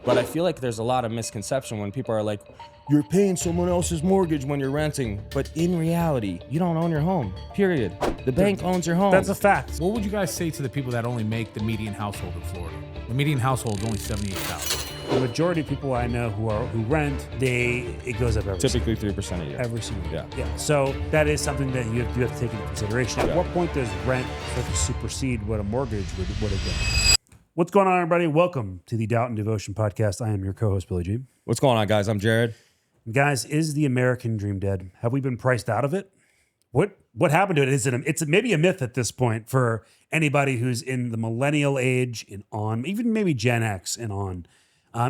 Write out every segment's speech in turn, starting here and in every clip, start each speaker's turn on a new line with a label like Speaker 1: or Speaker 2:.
Speaker 1: But I feel like there's a lot of misconception when people are like, you're paying someone else's mortgage when you're renting. But in reality, you don't own your home, period. The bank owns your home.
Speaker 2: That's a fact.
Speaker 3: What would you guys say to the people that only make the median household in Florida? The median household is only $78,000.
Speaker 2: The majority of people I know who rent, it goes up every
Speaker 1: Typically 3% a year.
Speaker 2: every single year.
Speaker 1: Yeah.
Speaker 2: So that is something that you have to take into consideration. At what point does rent start to supersede what a mortgage would have been? What's going on, everybody? Welcome to the Doubt and Devotion podcast. I am your co-host, Billy G.
Speaker 1: What's going on, guys? I'm Jared.
Speaker 2: Guys, is the American dream dead? Have we been priced out of it? What happened to it? It's maybe a myth at this point for anybody who's in the millennial age and on, even maybe Gen X and on.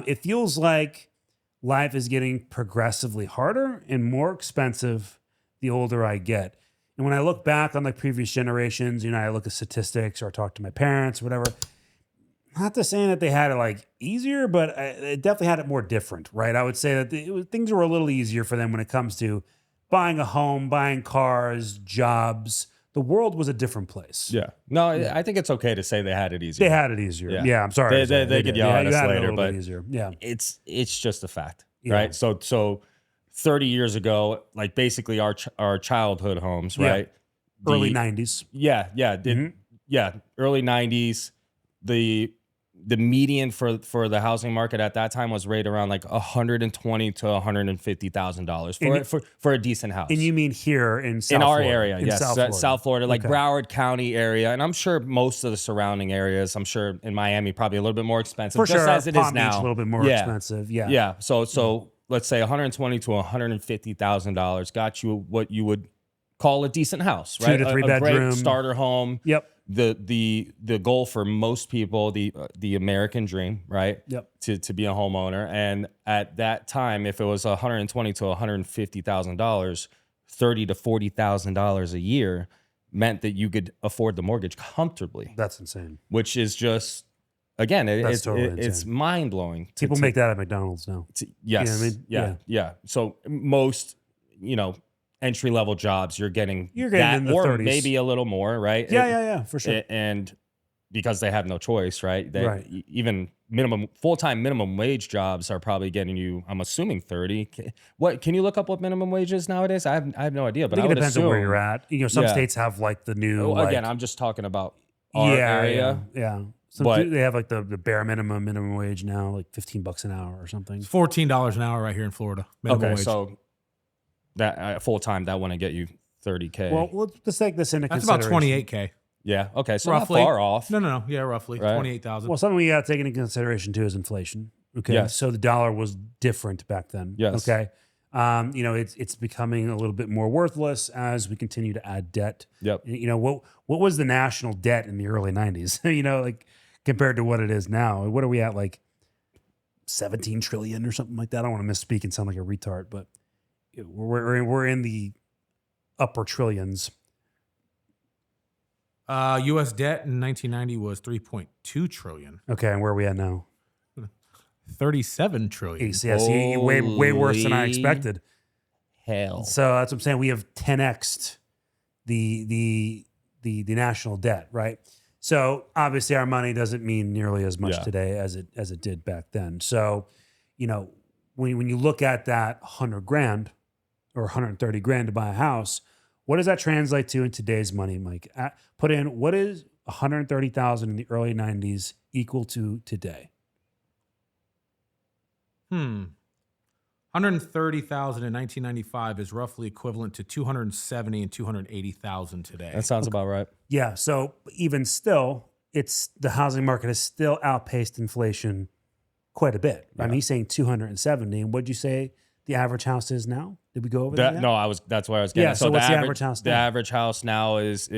Speaker 2: It feels like life is getting progressively harder and more expensive the older I get. And when I look back on like previous generations, I look at statistics or talk to my parents or whatever. Not to say that they had it like easier, but it definitely had it more different, right? I would say that things were a little easier for them when it comes to buying a home, buying cars, jobs. The world was a different place.
Speaker 1: Yeah. No, I think it's okay to say they had it easier.
Speaker 2: They had it easier. Yeah, I'm sorry.
Speaker 1: They could yell at us later, but
Speaker 2: easier. Yeah,
Speaker 1: it's just a fact,
Speaker 2: Yeah.
Speaker 1: right? So 30 years ago, like basically our childhood homes,
Speaker 2: Yeah.
Speaker 1: right?
Speaker 2: Early 90s.
Speaker 1: Yeah, early 90s. The median for the housing market at that time was right around like $120,000 to $150,000 for a decent house.
Speaker 2: And you mean here in South
Speaker 1: in our
Speaker 2: Florida?
Speaker 1: area, yes, South Florida, like
Speaker 2: Okay.
Speaker 1: Broward County area, and I'm sure most of the surrounding areas. I'm sure in Miami probably a little bit more expensive,
Speaker 2: For
Speaker 1: just
Speaker 2: sure,
Speaker 1: as it
Speaker 2: Palm
Speaker 1: is
Speaker 2: Beach,
Speaker 1: now.
Speaker 2: a little bit more expensive. Yeah.
Speaker 1: Yeah. So let's say $120,000 to $150,000 got you what you would call a decent house, right?
Speaker 2: 2 to 3
Speaker 1: a
Speaker 2: bedroom
Speaker 1: great starter home.
Speaker 2: Yep.
Speaker 1: The goal for most people, the American dream, right?
Speaker 2: Yep.
Speaker 1: To be a homeowner, and at that time, if it was $120,000 to $150,000, $30,000 to $40,000 a year meant that you could afford the mortgage comfortably.
Speaker 2: That's insane.
Speaker 1: Which is just, again, it's
Speaker 2: insane.
Speaker 1: mind blowing.
Speaker 2: People make that at McDonald's now.
Speaker 1: Yes.
Speaker 2: You know what I mean?
Speaker 1: Yeah. So most, entry level jobs, you're getting that,
Speaker 2: in the
Speaker 1: or
Speaker 2: 30s.
Speaker 1: maybe a little more, right?
Speaker 2: Yeah, for sure.
Speaker 1: And because they have no choice, right?
Speaker 2: Right.
Speaker 1: Even full-time minimum wage jobs are probably getting you, I'm assuming 30. What can you look up what minimum wage is nowadays? I have no idea, but
Speaker 2: I think
Speaker 1: I would
Speaker 2: it depends
Speaker 1: assume,
Speaker 2: on where you're at. Some states have like the new.
Speaker 1: Again, I'm just talking about our area.
Speaker 2: Yeah.
Speaker 1: But
Speaker 2: they have like the bare minimum wage now, like $15 an hour or something.
Speaker 3: It's $14 an hour right here in Florida. Minimum wage.
Speaker 1: So that full-time, that wouldn't get you $30K.
Speaker 2: Well, let's take this into
Speaker 3: That's
Speaker 2: consideration.
Speaker 3: about $28K.
Speaker 1: Yeah. Okay. So
Speaker 3: Roughly.
Speaker 1: not far off.
Speaker 3: No. Yeah, roughly
Speaker 1: Right.
Speaker 3: 28,000.
Speaker 2: Well, something we got to take into consideration too is inflation. Okay.
Speaker 1: Yes.
Speaker 2: So the dollar was different back then.
Speaker 1: Yes.
Speaker 2: Okay. It's becoming a little bit more worthless as we continue to add debt.
Speaker 1: Yep.
Speaker 2: What was the national debt in the early 90s? Like compared to what it is now. What are we at? Like 17 trillion or something like that. I don't want to misspeak and sound like a retard, but we're in the upper trillions.
Speaker 3: U.S. debt in 1990 was $3.2 trillion.
Speaker 2: Okay, and where are we at now?
Speaker 3: $37 trillion.
Speaker 2: See, way worse than I expected.
Speaker 1: Hell.
Speaker 2: So that's what I'm saying. We have 10x'd the national debt, right? So obviously our money doesn't mean nearly as much today as it did back then. So, when you look at that $100,000 or $130,000 to buy a house, what does that translate to in today's money, Mike? Put in, what is $130,000 in the early 90s equal to today?
Speaker 3: $130,000 in 1995 is roughly equivalent to $270,000 and $280,000 today.
Speaker 1: That sounds about right.
Speaker 2: Yeah. So even still, the housing market has still outpaced inflation quite a bit.
Speaker 1: Yeah.
Speaker 2: I mean, he's saying 270. And what'd you say the average house is now? Did we go over that?
Speaker 1: No, that's where I was getting.
Speaker 2: Yeah. So what's the average house
Speaker 1: The
Speaker 2: now?
Speaker 1: average house now is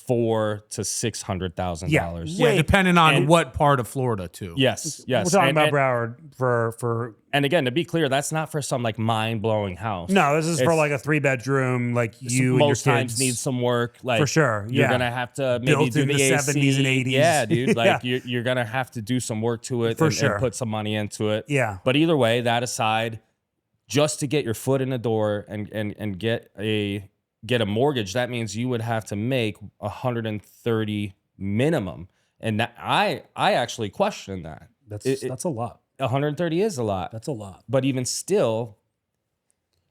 Speaker 1: $400,000 to $600,000.
Speaker 3: Yeah, depending on what part of Florida too.
Speaker 1: Yes.
Speaker 2: We're talking about Broward for.
Speaker 1: And again, to be clear, that's not for some like mind-blowing house.
Speaker 2: No, this is for like a 3-bedroom, like you and your
Speaker 1: most times
Speaker 2: kids.
Speaker 1: need some work. Like
Speaker 2: For sure,
Speaker 1: You're
Speaker 2: yeah.
Speaker 1: gonna have to maybe
Speaker 2: Built
Speaker 1: do
Speaker 2: in
Speaker 1: the
Speaker 2: the
Speaker 1: AC.
Speaker 2: 70s and 80s.
Speaker 1: Yeah, dude. Like
Speaker 2: Yeah.
Speaker 1: you're gonna have to do some work to it
Speaker 2: For
Speaker 1: and
Speaker 2: sure.
Speaker 1: put some money into it.
Speaker 2: Yeah.
Speaker 1: But either way, that aside, just to get your foot in the door and get a mortgage, that means you would have to make $130,000 minimum. And that I actually question that.
Speaker 2: That's a lot.
Speaker 1: 130 is a lot.
Speaker 2: That's a lot.
Speaker 1: But even still,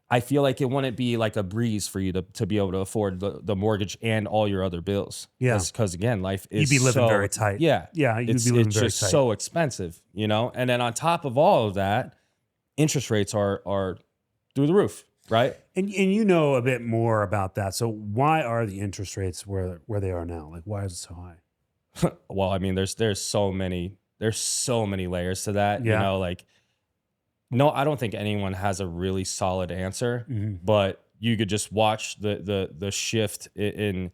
Speaker 1: I feel like it wouldn't be like a breeze for you to be able to afford the mortgage and all your other bills.
Speaker 2: Yeah.
Speaker 1: Because again, life is
Speaker 2: You'd be living
Speaker 1: so,
Speaker 2: very tight.
Speaker 1: Yeah.
Speaker 2: Yeah, you'd be living
Speaker 1: it's
Speaker 2: very
Speaker 1: just
Speaker 2: tight.
Speaker 1: so expensive, you know? And then on top of all of that, interest rates are through the roof, right?
Speaker 2: And you know a bit more about that. So why are the interest rates where they are now? Like, why is it so high?
Speaker 1: Well, I mean, there's so many layers to that,
Speaker 2: Yeah.
Speaker 1: you know, like, no, I don't think anyone has a really solid answer, but you could just watch the shift in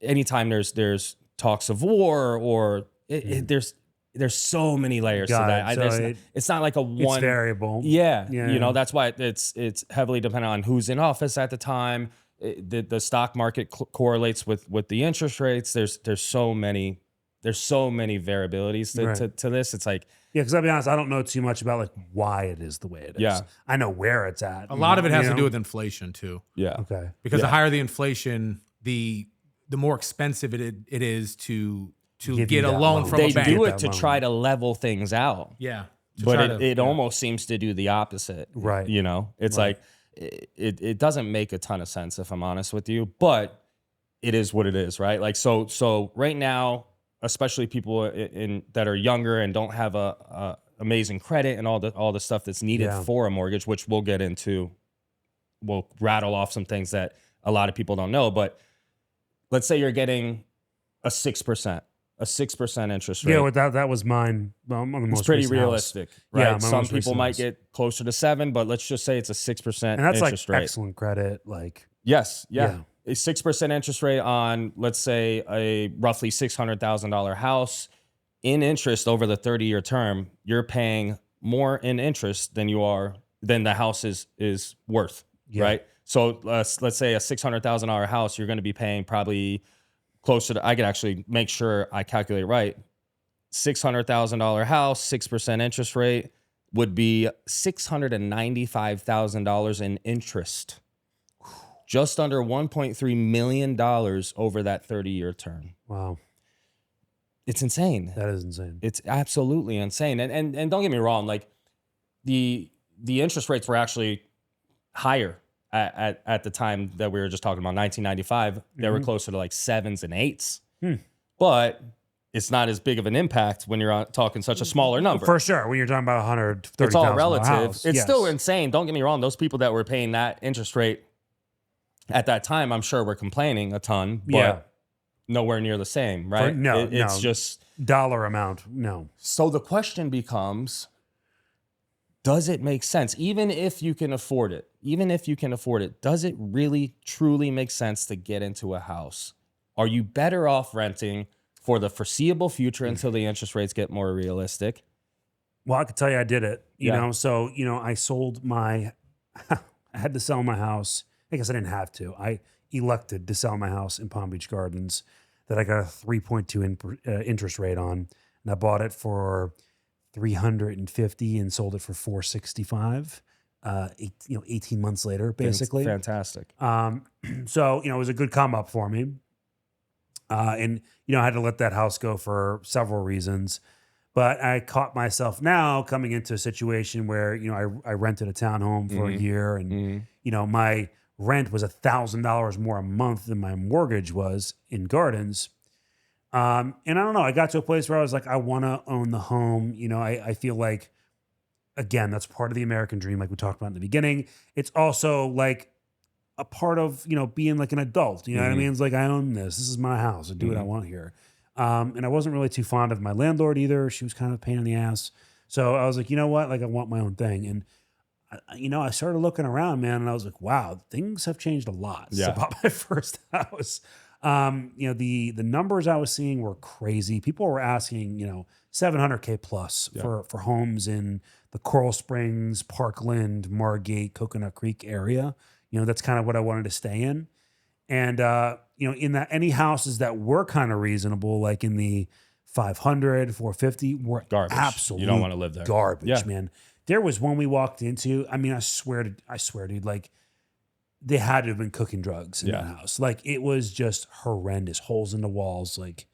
Speaker 1: anytime there's talks of war or there's so many layers to that.
Speaker 2: So
Speaker 1: It's not like a one
Speaker 2: it's variable.
Speaker 1: Yeah,
Speaker 2: Yeah.
Speaker 1: you know, that's why it's heavily dependent on who's in office at the time. The stock market correlates with the interest rates. There's so many variabilities to this. It's like,
Speaker 2: Yeah, because I'll be honest, I don't know too much about like why it is the way it is.
Speaker 1: Yeah.
Speaker 2: I know where it's at.
Speaker 3: A lot of it has
Speaker 2: you
Speaker 3: to
Speaker 2: know?
Speaker 3: do with inflation too,
Speaker 1: yeah.
Speaker 2: Okay.
Speaker 3: because the
Speaker 1: Yeah.
Speaker 3: higher the inflation, the more expensive it is to
Speaker 2: Give
Speaker 3: get
Speaker 2: you
Speaker 3: a
Speaker 2: that
Speaker 3: loan
Speaker 2: loan.
Speaker 3: from
Speaker 1: They
Speaker 3: a bank.
Speaker 1: do
Speaker 2: Get
Speaker 1: it
Speaker 2: that
Speaker 1: to
Speaker 2: loan.
Speaker 1: try to level things out.
Speaker 3: Yeah, to
Speaker 1: But
Speaker 3: try
Speaker 1: it
Speaker 3: to-
Speaker 1: almost seems to do the opposite.
Speaker 2: Right.
Speaker 1: You know, it's
Speaker 2: Right.
Speaker 1: like, it doesn't make a ton of sense if I'm honest with you, but it is what it is, right? Like, so right now, especially people that are younger and don't have a amazing credit and all the stuff that's needed
Speaker 2: Yeah.
Speaker 1: for a mortgage, which we'll get into, we'll rattle off some things that a lot of people don't know, but let's say you're getting a 6% interest rate.
Speaker 2: Yeah, well, that was mine. Well, on the most
Speaker 1: It's pretty
Speaker 2: recent house.
Speaker 1: realistic, right?
Speaker 2: Yeah, my
Speaker 1: Some
Speaker 2: most
Speaker 1: people
Speaker 2: recent
Speaker 1: might
Speaker 2: house.
Speaker 1: get closer to 7, but let's just say it's a 6%
Speaker 2: And that's like
Speaker 1: interest rate.
Speaker 2: excellent credit. Like,
Speaker 1: Yes, yeah.
Speaker 2: Yeah.
Speaker 1: A 6% interest rate on, let's say, a roughly $600,000 house in interest over the 30-year term, you're paying more in interest than the house is worth,
Speaker 2: Yeah.
Speaker 1: right? So let's say a $600,000 house, you're going to be paying probably closer to, I could actually make sure I calculate right. $600,000 house, 6% interest rate would be $695,000 in interest. Just under $1.3 million over that 30-year term.
Speaker 2: wow,
Speaker 1: It's insane.
Speaker 2: that is insane.
Speaker 1: It's absolutely insane. And don't get me wrong, like the interest rates were actually higher at the time that we were just talking about, 1995. They were closer to like 7s and 8s. But it's not as big of an impact when you're talking such a smaller number.
Speaker 2: For sure. When you're talking about $130,000
Speaker 1: It's all relative.
Speaker 2: house,
Speaker 1: It's
Speaker 2: yes.
Speaker 1: still insane. Don't get me wrong. Those people that were paying that interest rate at that time, I'm sure were complaining a ton, but
Speaker 2: Yeah.
Speaker 1: nowhere near the same, right?
Speaker 2: No,
Speaker 1: It's
Speaker 2: no.
Speaker 1: just,
Speaker 2: dollar amount. No.
Speaker 1: so the question becomes, does it make sense? Even if you can afford it, does it really, truly make sense to get into a house? Are you better off renting for the foreseeable future until the interest rates get more realistic?
Speaker 2: Well, I could tell you I did it, you
Speaker 1: Yeah.
Speaker 2: know? So, I sold I had to sell my house. I guess I didn't have to. I elected to sell my house in Palm Beach Gardens that I got a 3.2 interest rate on. And I bought it for $350 and sold it for $465. 18 months later, basically.
Speaker 1: Fantastic.
Speaker 2: So, it was a good come up for me. And I had to let that house go for several reasons. But I caught myself now coming into a situation where, I rented a townhome for a year and, my rent was $1,000 more a month than my mortgage was in Gardens. And I don't know, I got to a place where I was like, I want to own the home. I feel like, again, that's part of the American dream, like we talked about in the beginning. It's also like a part of, being like an adult. You know what I mean? It's like, I own this. This is my house. I do what I want here. And I wasn't really too fond of my landlord either. She was kind of a pain in the ass. So I was like, you know what? Like, I want my own thing. And, I started looking around, man, and I was like, wow, things have changed a lot since I
Speaker 1: Yeah.
Speaker 2: bought my first house. The numbers I was seeing were crazy. People were asking, $700K plus for homes in the Coral Springs, Parkland, Margate, Coconut Creek area. That's kind of what I wanted to stay in. And, in that, any houses that were kind of reasonable, like in the 500, 450, were
Speaker 1: Garbage.
Speaker 2: absolute
Speaker 1: You don't want to live there.
Speaker 2: garbage,
Speaker 1: Yeah.
Speaker 2: man. There was one we walked into. I mean, I swear, dude, like they had to have been cooking drugs in that house. Like it was just horrendous. Holes in the walls. Like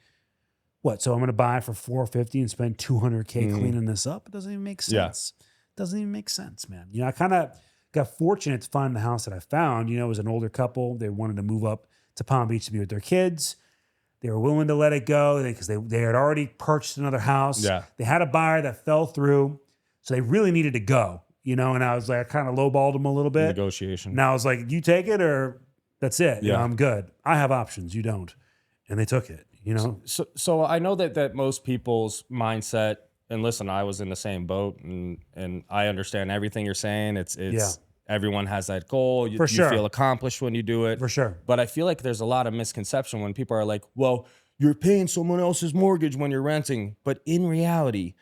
Speaker 2: what? So I'm going to buy for $450 and spend $200K cleaning this up? It doesn't even make
Speaker 1: Yeah.
Speaker 2: sense. Doesn't even make sense, man. You know, I kind of got fortunate to find the house that I found. You know, it was an older couple. They wanted to move up to Palm Beach to be with their kids. They were willing to let it go because they had already purchased another house.
Speaker 1: Yeah.
Speaker 2: They had a buyer that fell through. So they really needed to go, you know, and I was like, I kind of lowballed them a little bit.
Speaker 1: Negotiation.
Speaker 2: And I was like, you take it or that's it. You know,
Speaker 1: Yeah.
Speaker 2: I'm good. I have options. You don't. And they took it, you know?
Speaker 1: So I know that most people's mindset, and listen, I was in the same boat, and I understand everything you're saying. It's everyone has that goal. You feel accomplished when you do it.
Speaker 2: For sure.
Speaker 1: But I feel like there's a lot of misconception when people are like, well, you're paying someone else's mortgage when you're renting. But in reality,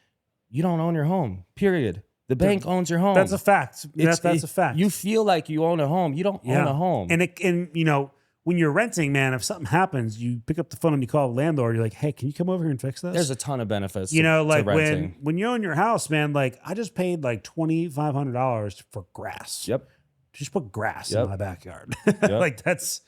Speaker 1: you don't own your home, period. The bank owns your home.
Speaker 2: That's a fact. That's a fact.
Speaker 1: You feel like you own a home. You don't own a home.
Speaker 2: And you know, when you're renting, man, if something happens, you pick up the phone and you call the landlord. You're like, hey, can you come over here and fix this?
Speaker 1: There's a ton of benefits.
Speaker 2: You know, like
Speaker 1: to renting.
Speaker 2: when you own your house, man, like I just paid like $2,500 for grass.
Speaker 1: Yep.
Speaker 2: Just put grass in my backyard.
Speaker 1: Yep.
Speaker 2: Like that's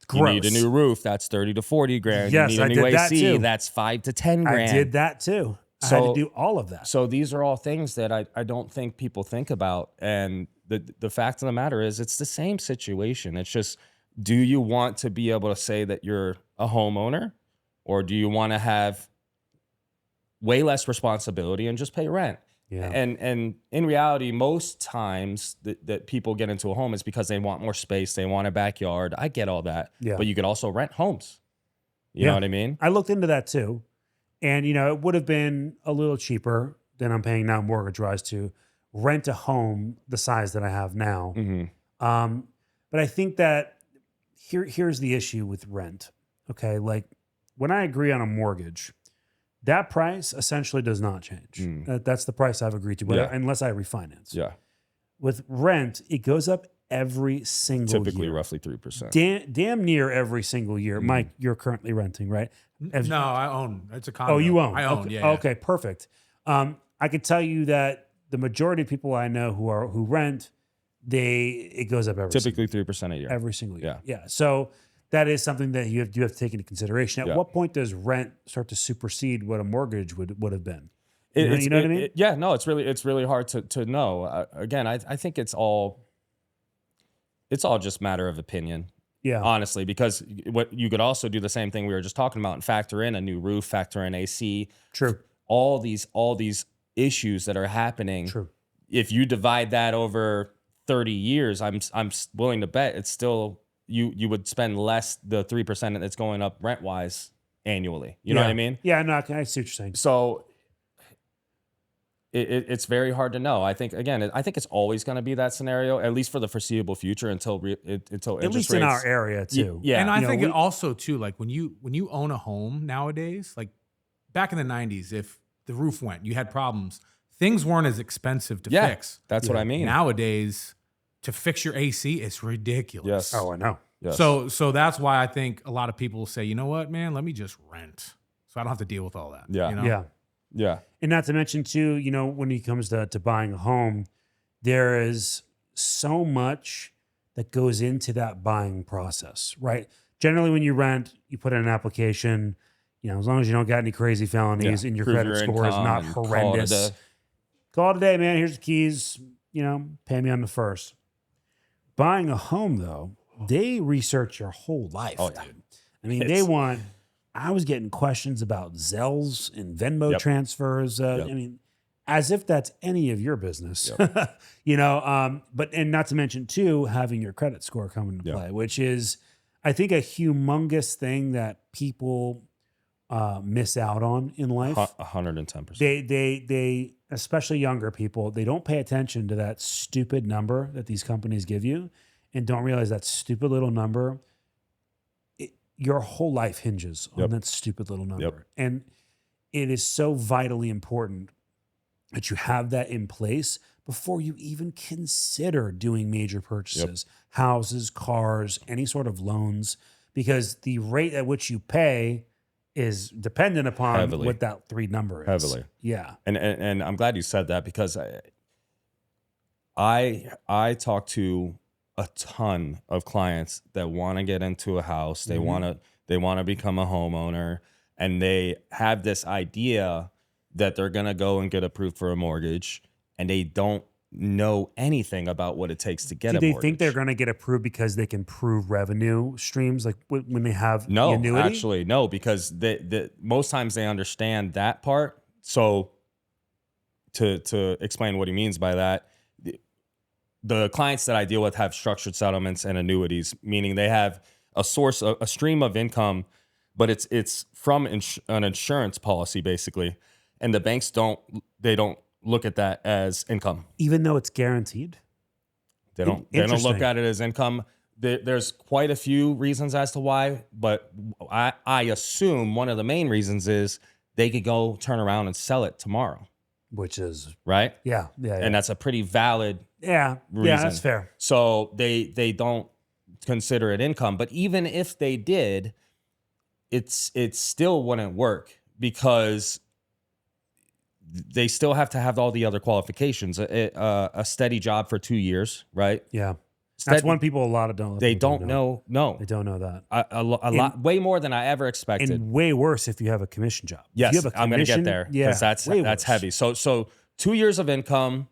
Speaker 2: gross.
Speaker 1: You need a new roof. That's 30 to 40 grand.
Speaker 2: Yes,
Speaker 1: you need a
Speaker 2: I
Speaker 1: new
Speaker 2: did that
Speaker 1: AC.
Speaker 2: too.
Speaker 1: That's 5 to 10 grand.
Speaker 2: I did that too. I had to do all of that.
Speaker 1: So these are all things that I don't think people think about. And the fact of the matter is it's the same situation. It's just, do you want to be able to say that you're a homeowner, or do you want to have way less responsibility and just pay rent?
Speaker 2: Yeah.
Speaker 1: And in reality, most times that people get into a home is because they want more space. They want a backyard. I get all that.
Speaker 2: Yeah.
Speaker 1: But you could also rent homes. You know what I mean?
Speaker 2: I looked into that too. And, you know, it would have been a little cheaper than I'm paying now mortgage-wise to rent a home the size that I have now.
Speaker 1: Mm-hmm.
Speaker 2: But I think that here's the issue with rent. Okay, like when I agree on a mortgage, that price essentially does not change. That's the price I've agreed to, unless I refinance.
Speaker 1: Yeah.
Speaker 2: With rent, it goes up every single year.
Speaker 1: Typically roughly 3%.
Speaker 2: Damn near every single year. Mike, you're currently renting, right?
Speaker 3: No, I own. It's a condo.
Speaker 2: Oh, you own?
Speaker 3: I own,
Speaker 2: okay.
Speaker 3: yeah.
Speaker 2: Okay, perfect. I could tell you that the majority of people I know who rent, it goes up
Speaker 1: Typically 3% a year.
Speaker 2: every single year. Yeah. So that is something that you have to take into consideration. At what point does rent start to supersede what a mortgage would have been? You know what I mean?
Speaker 1: Yeah, no, it's really hard to know. Again, I think it's all just matter of opinion.
Speaker 2: Yeah.
Speaker 1: Honestly, because what you could also do the same thing we were just talking about and factor in a new roof, factor in AC.
Speaker 2: True.
Speaker 1: All these issues that are happening.
Speaker 2: True.
Speaker 1: If you divide that over 30 years, I'm willing to bet it's still you would spend less the 3% that's going up rent wise annually. You know what I mean?
Speaker 2: Yeah, no, I see what you're saying.
Speaker 1: So it's very hard to know. I think it's always going to be that scenario, at least for the foreseeable future until interest
Speaker 2: at least
Speaker 1: rates,
Speaker 2: in our area too.
Speaker 1: Yeah,
Speaker 3: And I think it also too, like when you own a home nowadays, like back in the 90s, if the roof went, you had problems, things weren't as expensive to fix.
Speaker 1: That's what I mean.
Speaker 3: Nowadays, to fix your AC, it's ridiculous.
Speaker 1: Yes.
Speaker 2: Oh, I know.
Speaker 1: Yes.
Speaker 3: So that's why I think a lot of people say, you know what, man, let me just rent, so I don't have to deal with all that.
Speaker 1: Yeah.
Speaker 3: You know?
Speaker 2: Yeah.
Speaker 1: Yeah.
Speaker 2: And not to mention too, you know, when it comes to buying a home, there is so much that goes into that buying process, right? Generally, when you rent, you put in an application, you know, as long as you don't got any crazy felonies and your
Speaker 1: Prove
Speaker 2: credit
Speaker 1: your
Speaker 2: score is
Speaker 1: income
Speaker 2: not
Speaker 1: and call it a
Speaker 2: horrendous.
Speaker 1: day.
Speaker 2: Call it a day, man. Here's the keys, you know, pay me on the first. Buying a home, though, they research your whole life, dude. I mean, I was getting questions about Zells and Venmo transfers. I mean, as if that's any of your business, you know, and not to mention too, having your credit score come into play, which is, I think, a humongous thing that people miss out on in life.
Speaker 1: 110%.
Speaker 2: They, especially younger people, they don't pay attention to that stupid number that these companies give you and don't realize that stupid little number. Your whole life hinges on that stupid little number. And it is so vitally important that you have that in place before you even consider doing major purchases, houses, cars, any sort of loans, because the rate at which you pay is dependent upon what that 3 number is.
Speaker 1: Heavily.
Speaker 2: Yeah.
Speaker 1: And I'm glad you said that, because I talk to a ton of clients that want to get into a house. They want to become a homeowner, and they have this idea that they're going to go and get approved for a mortgage, and they don't know anything about what it takes to get
Speaker 2: Do
Speaker 1: a
Speaker 2: they
Speaker 1: mortgage.
Speaker 2: think they're going to get approved because they can prove revenue streams, like when they have the
Speaker 1: No,
Speaker 2: annuity?
Speaker 1: actually, no, because the most times they understand that part. So to explain what he means by that, the clients that I deal with have structured settlements and annuities, meaning they have a source, a stream of income, but it's from an insurance policy basically, and the banks don't look at that as income.
Speaker 2: Even though it's guaranteed?
Speaker 1: They don't look at it as income. There's quite a few reasons as to why, but I assume one of the main reasons is they could go turn around and sell it tomorrow.
Speaker 2: Which is,
Speaker 1: right?
Speaker 2: Yeah.
Speaker 1: And that's a pretty valid
Speaker 2: reason. That's fair.
Speaker 1: So they don't consider it income. But even if they did, it still wouldn't work because they still have to have all the other qualifications. A steady job for 2 years, right?
Speaker 2: Yeah. That's one people a lot of don't.
Speaker 1: They don't know. No,
Speaker 2: they don't know that.
Speaker 1: A lot, way more than I ever expected.
Speaker 2: And way worse if you have a commission job.
Speaker 1: Yes,
Speaker 2: if you have a commission,
Speaker 1: I'm going to get there because that's heavy. So 2 years of income,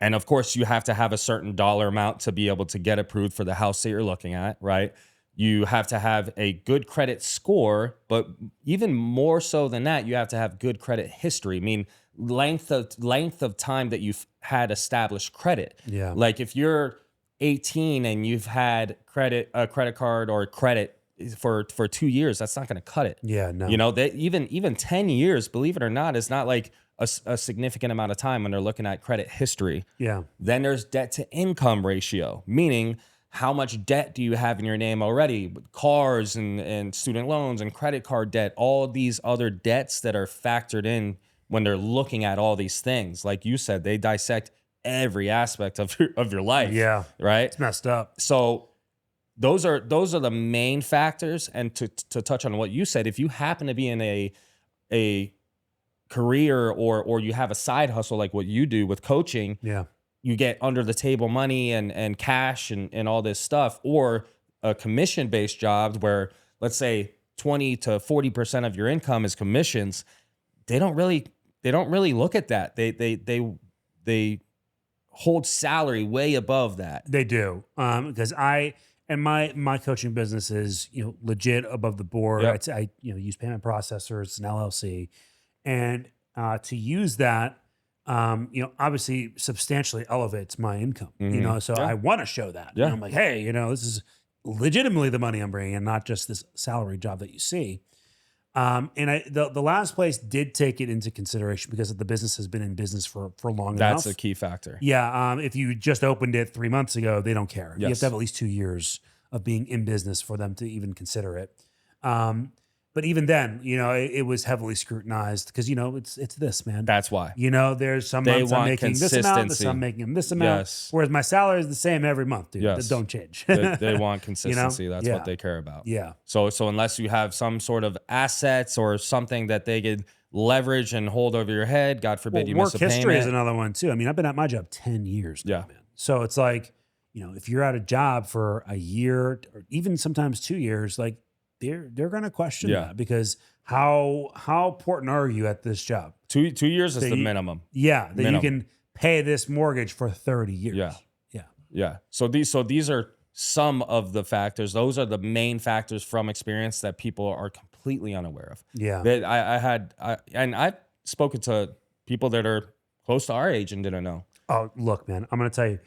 Speaker 1: and of course you have to have a certain dollar amount to be able to get approved for the house that you're looking at, right? You have to have a good credit score, but even more so than that, you have to have good credit history. I mean, length of time that you've had established credit.
Speaker 2: Yeah.
Speaker 1: Like if you're 18 and you've had a credit card or credit for 2 years, that's not going to cut it.
Speaker 2: Yeah, no.
Speaker 1: You know, that even 10 years, believe it or not, is not like a significant amount of time when they're looking at credit history.
Speaker 2: Yeah.
Speaker 1: Then there's debt to income ratio, meaning how much debt do you have in your name already? Cars and student loans and credit card debt, all these other debts that are factored in when they're looking at all these things. Like you said, they dissect every aspect of your life.
Speaker 2: Yeah.
Speaker 1: Right?
Speaker 2: It's messed up.
Speaker 1: So those are the main factors. And to touch on what you said, if you happen to be in a career or you have a side hustle like what you do with coaching,
Speaker 2: yeah,
Speaker 1: you get under the table money and cash and all this stuff, or a commission based job where let's say 20 to 40% of your income is commissions. They don't really look at that. They hold salary way above that.
Speaker 2: They do. Because my coaching business is, legit above the board.
Speaker 1: Yep.
Speaker 2: I use payment processors, it's an LLC. And to use that, obviously substantially elevates my income, so
Speaker 1: Yeah.
Speaker 2: I want to show that.
Speaker 1: Yeah.
Speaker 2: And I'm like, hey, this is legitimately the money I'm bringing and not just this salary job that you see. And the last place did take it into consideration because the business has been in business for long enough.
Speaker 1: That's a key factor.
Speaker 2: Yeah. If you just opened it 3 months ago, they don't care. You have
Speaker 1: Yes.
Speaker 2: to have at least 2 years of being in business for them to even consider it. But even then, it was heavily scrutinized because, it's this, man.
Speaker 1: That's why.
Speaker 2: There's some
Speaker 1: They
Speaker 2: months I'm
Speaker 1: want
Speaker 2: making this amount,
Speaker 1: consistency.
Speaker 2: I'm making this amount.
Speaker 1: Yes.
Speaker 2: Whereas my salary is the same every month, dude.
Speaker 1: Yes.
Speaker 2: Don't change.
Speaker 1: They want consistency. That's
Speaker 2: Yeah.
Speaker 1: what they care about.
Speaker 2: Yeah.
Speaker 1: So unless you have some sort of assets or something that they could leverage and hold over your head, God forbid you miss a
Speaker 2: work history is
Speaker 1: payment.
Speaker 2: another one too. I mean, I've been at my job 10 years now,
Speaker 1: Yeah.
Speaker 2: man. So it's like, if you're at a job for a year or even sometimes 2 years, like they're going to question
Speaker 1: Yeah.
Speaker 2: that because how important are you at this job?
Speaker 1: 2 years is
Speaker 2: That
Speaker 1: the
Speaker 2: you-
Speaker 1: minimum.
Speaker 2: Yeah, that
Speaker 1: Minimum.
Speaker 2: you can pay this mortgage for 30 years.
Speaker 1: Yeah.
Speaker 2: Yeah.
Speaker 1: Yeah. So these are some of the factors. Those are the main factors from experience that people are completely unaware of.
Speaker 2: Yeah.
Speaker 1: That I've spoken to people that are close to our age and didn't know.
Speaker 2: Oh, look, man, I'm going to tell you,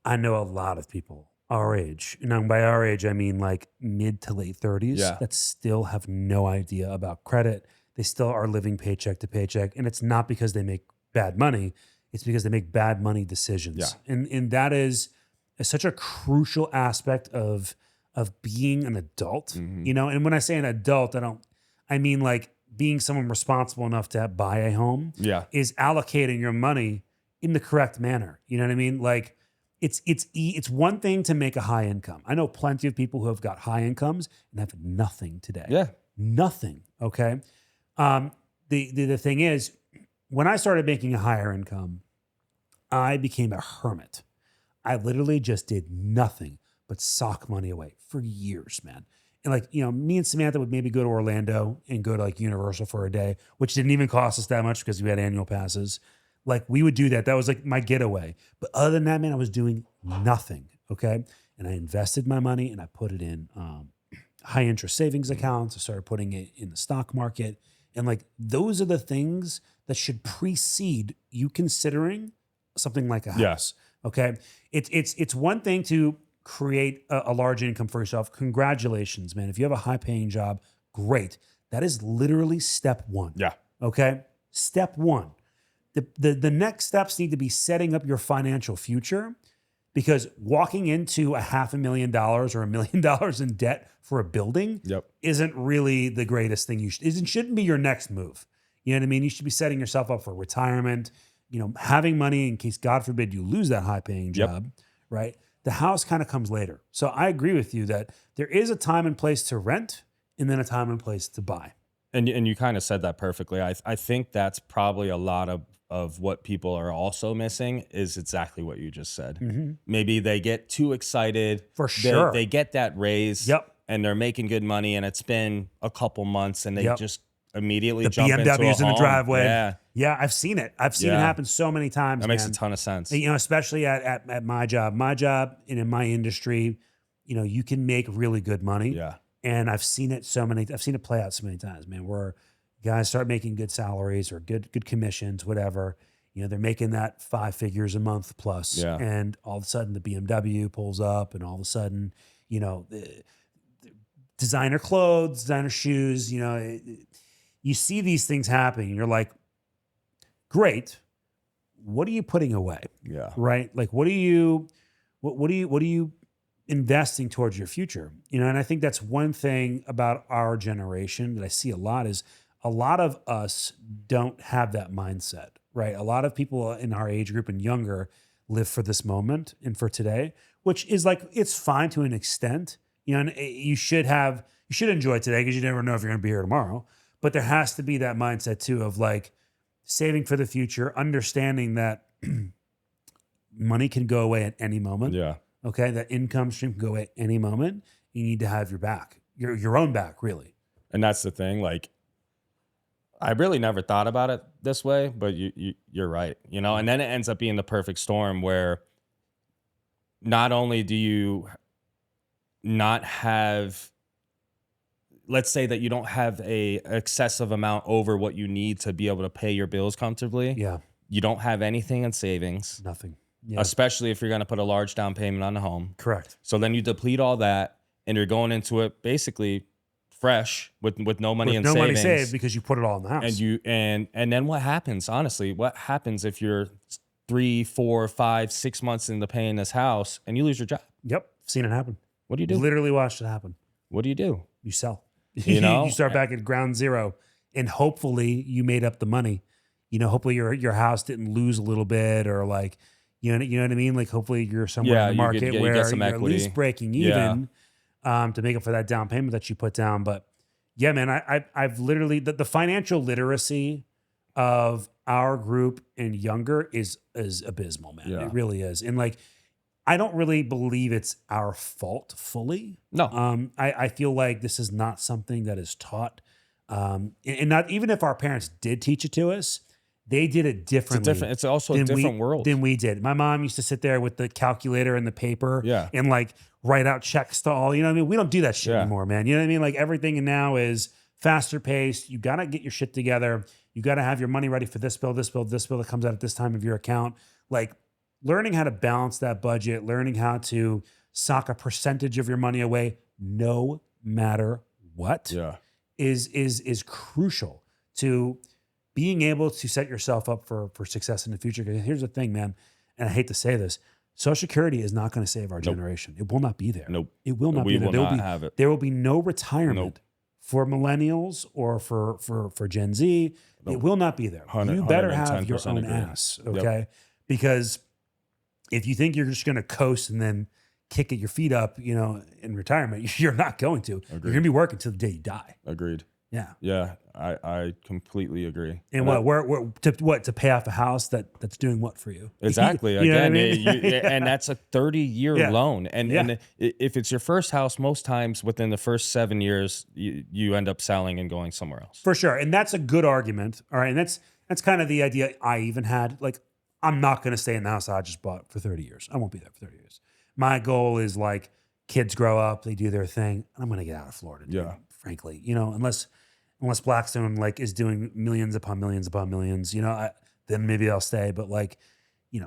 Speaker 2: I know a lot of people our age. And by our age, I mean like mid to late 30s
Speaker 1: Yeah.
Speaker 2: that still have no idea about credit. They still are living paycheck to paycheck. And it's not because they make bad money. It's because they make bad money decisions.
Speaker 1: Yeah.
Speaker 2: And that is such a crucial aspect of being an adult, And when I say an adult, I mean like being someone responsible enough to buy a home.
Speaker 1: Yeah.
Speaker 2: Is allocating your money in the correct manner. You know what I mean? Like it's one thing to make a high income. I know plenty of people who have got high incomes and have nothing today.
Speaker 1: Yeah.
Speaker 2: Nothing. Okay. The thing is, when I started making a higher income, I became a hermit. I literally just did nothing but sock money away for years, man. And like, me and Samantha would maybe go to Orlando and go to like Universal for a day, which didn't even cost us that much because we had annual passes. Like we would do that. That was like my getaway. But other than that, man, I was doing nothing. Okay. And I invested my money and I put it in high interest savings accounts. I started putting it in the stock market. And like those are the things that should precede you considering something like a house.
Speaker 1: Yes.
Speaker 2: Okay. It's one thing to create a large income for yourself. Congratulations, man. If you have a high paying job, great. That is literally step one.
Speaker 1: Yeah.
Speaker 2: Okay. Step one. The next steps need to be setting up your financial future, because walking into $500,000 or $1 million in debt for a building isn't really the greatest thing. It shouldn't be your next move. You know what I mean? You should be setting yourself up for retirement, having money in case, God forbid, you lose that high paying job, right? The house kind of comes later. So I agree with you that there is a time and place to rent and then a time and place to buy.
Speaker 1: And you kind of said that perfectly. I think that's probably a lot of what people are also missing is exactly what you just said.
Speaker 2: Mm-hmm.
Speaker 1: Maybe they get too excited.
Speaker 2: For sure.
Speaker 1: They get that raise. And they're making good money and it's been a couple months and they just immediately jump into a
Speaker 2: BMWs in the
Speaker 1: home.
Speaker 2: driveway. Yeah, I've seen it. I've seen it happen so many times.
Speaker 1: That makes a ton of sense.
Speaker 2: Especially at my job. My job and in my industry, you can make really good money.
Speaker 1: Yeah.
Speaker 2: And I've seen it play out so many times, man, where guys start making good salaries or good commissions, whatever. They're making that 5 figures a month plus.
Speaker 1: Yeah.
Speaker 2: And all of a sudden the BMW pulls up and all of a sudden, the designer clothes, designer shoes, you see these things happening and you're like, great. What are you putting away?
Speaker 1: Yeah.
Speaker 2: Right? Like, what are you investing towards your future? And I think that's one thing about our generation that I see a lot is a lot of us don't have that mindset, right? A lot of people in our age group and younger live for this moment and for today, which is like, it's fine to an extent, and you should enjoy today because you never know if you're going to be here tomorrow. But there has to be that mindset too of like saving for the future, understanding that money can go away at any moment.
Speaker 1: Yeah.
Speaker 2: Okay. That income stream can go away at any moment. You need to have your back, your own back, really.
Speaker 1: And that's the thing. Like, I really never thought about it this way, but you're right. And then it ends up being the perfect storm where not only do you not have, let's say that you don't have a excessive amount over what you need to be able to pay your bills comfortably.
Speaker 2: Yeah.
Speaker 1: You don't have anything in savings.
Speaker 2: Nothing. Yeah.
Speaker 1: Especially if you're going to put a large down payment on the home.
Speaker 2: Correct.
Speaker 1: So then you deplete all that and you're going into it basically fresh with no money in savings.
Speaker 2: No money saved because you put it all in the house.
Speaker 1: And then what happens? Honestly, what happens if you're 3, 4, 5, 6 months into paying this house and you lose your job?
Speaker 2: Yep. Seen it happen.
Speaker 1: What do you do?
Speaker 2: Literally watched it happen.
Speaker 1: What do?
Speaker 2: You sell.
Speaker 1: You
Speaker 2: start back at ground zero, and hopefully you made up the money. Hopefully your house didn't lose a little bit, or like, you know what I mean? Like hopefully you're somewhere in the market where you're at least breaking even to make up for that down payment that you put down. But yeah, man, I've literally the financial literacy of our group and younger is abysmal, man.
Speaker 1: Yeah.
Speaker 2: It really is. And like, I don't really believe it's our fault fully.
Speaker 1: No.
Speaker 2: I feel like this is not something that is taught. And not even if our parents did teach it to us, they did it differently.
Speaker 1: It's also a different world
Speaker 2: than we did. My mom used to sit there with the calculator and the paper and like write out checks to all, I mean? We don't do that shit anymore, man. You know what I mean? Like everything now is faster paced. You got to get your shit together. You got to have your money ready for this bill that comes out at this time of your account. Like learning how to balance that budget, learning how to sock a percentage of your money away, no matter what, is crucial to being able to set yourself up for success in the future. Because here's the thing, man, and I hate to say this, Social Security is not going to save our generation. It will not be there.
Speaker 1: Nope.
Speaker 2: It will not be there.
Speaker 1: We will not have it.
Speaker 2: There will be no retirement for millennials or for Gen Z. It will not be there. You better have your own ass, okay? Because if you think you're just going to coast and then kick your feet up, in retirement, you're not going to.
Speaker 1: Agreed.
Speaker 2: You're going to be working till the day you die.
Speaker 1: Agreed.
Speaker 2: Yeah.
Speaker 1: Yeah, I completely agree.
Speaker 2: And to pay off a house that's doing what for you?
Speaker 1: Exactly.
Speaker 2: You know what I
Speaker 1: Again,
Speaker 2: mean?
Speaker 1: and that's a 30-year
Speaker 2: Yeah.
Speaker 1: loan. And
Speaker 2: Yeah.
Speaker 1: and if it's your first house, most times within the first 7 years, you end up selling and going somewhere else.
Speaker 2: For sure. And that's a good argument. All right. And that's kind of the idea I even had. Like, I'm not going to stay in the house I just bought for 30 years. I won't be there for 30 years. My goal is like kids grow up, they do their thing. I'm going to get out of Florida, dude,
Speaker 1: Yeah.
Speaker 2: frankly. Unless Blackstone like is doing millions upon millions upon millions, then maybe I'll stay. But like,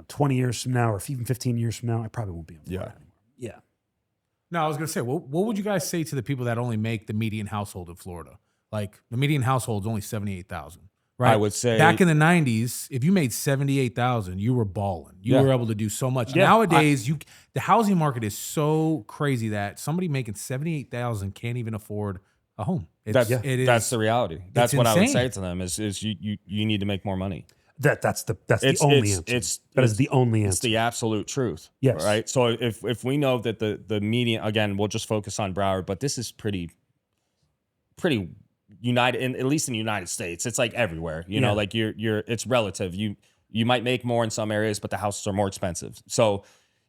Speaker 2: 20 years from now or even 15 years from now, I probably won't be in Florida anymore. Yeah.
Speaker 3: No, I was going to say, what would you guys say to the people that only make the median household in Florida? Like the median household is only 78,000, right?
Speaker 1: I would say
Speaker 3: back in the 90s, if you made 78,000, you were balling. You were able to do so much.
Speaker 2: Yeah.
Speaker 3: Nowadays, the housing market is so crazy that somebody making 78,000 can't even afford a home.
Speaker 1: that's the reality. That's what I would say to them is you need to make more money.
Speaker 2: That's the only answer. That is the only answer.
Speaker 1: It's the absolute truth.
Speaker 2: Yes.
Speaker 1: Right. So if we know that the median, again, we'll just focus on Broward, but this is pretty united, at least in the United States. It's like everywhere, like it's relative. You might make more in some areas, but the houses are more expensive. So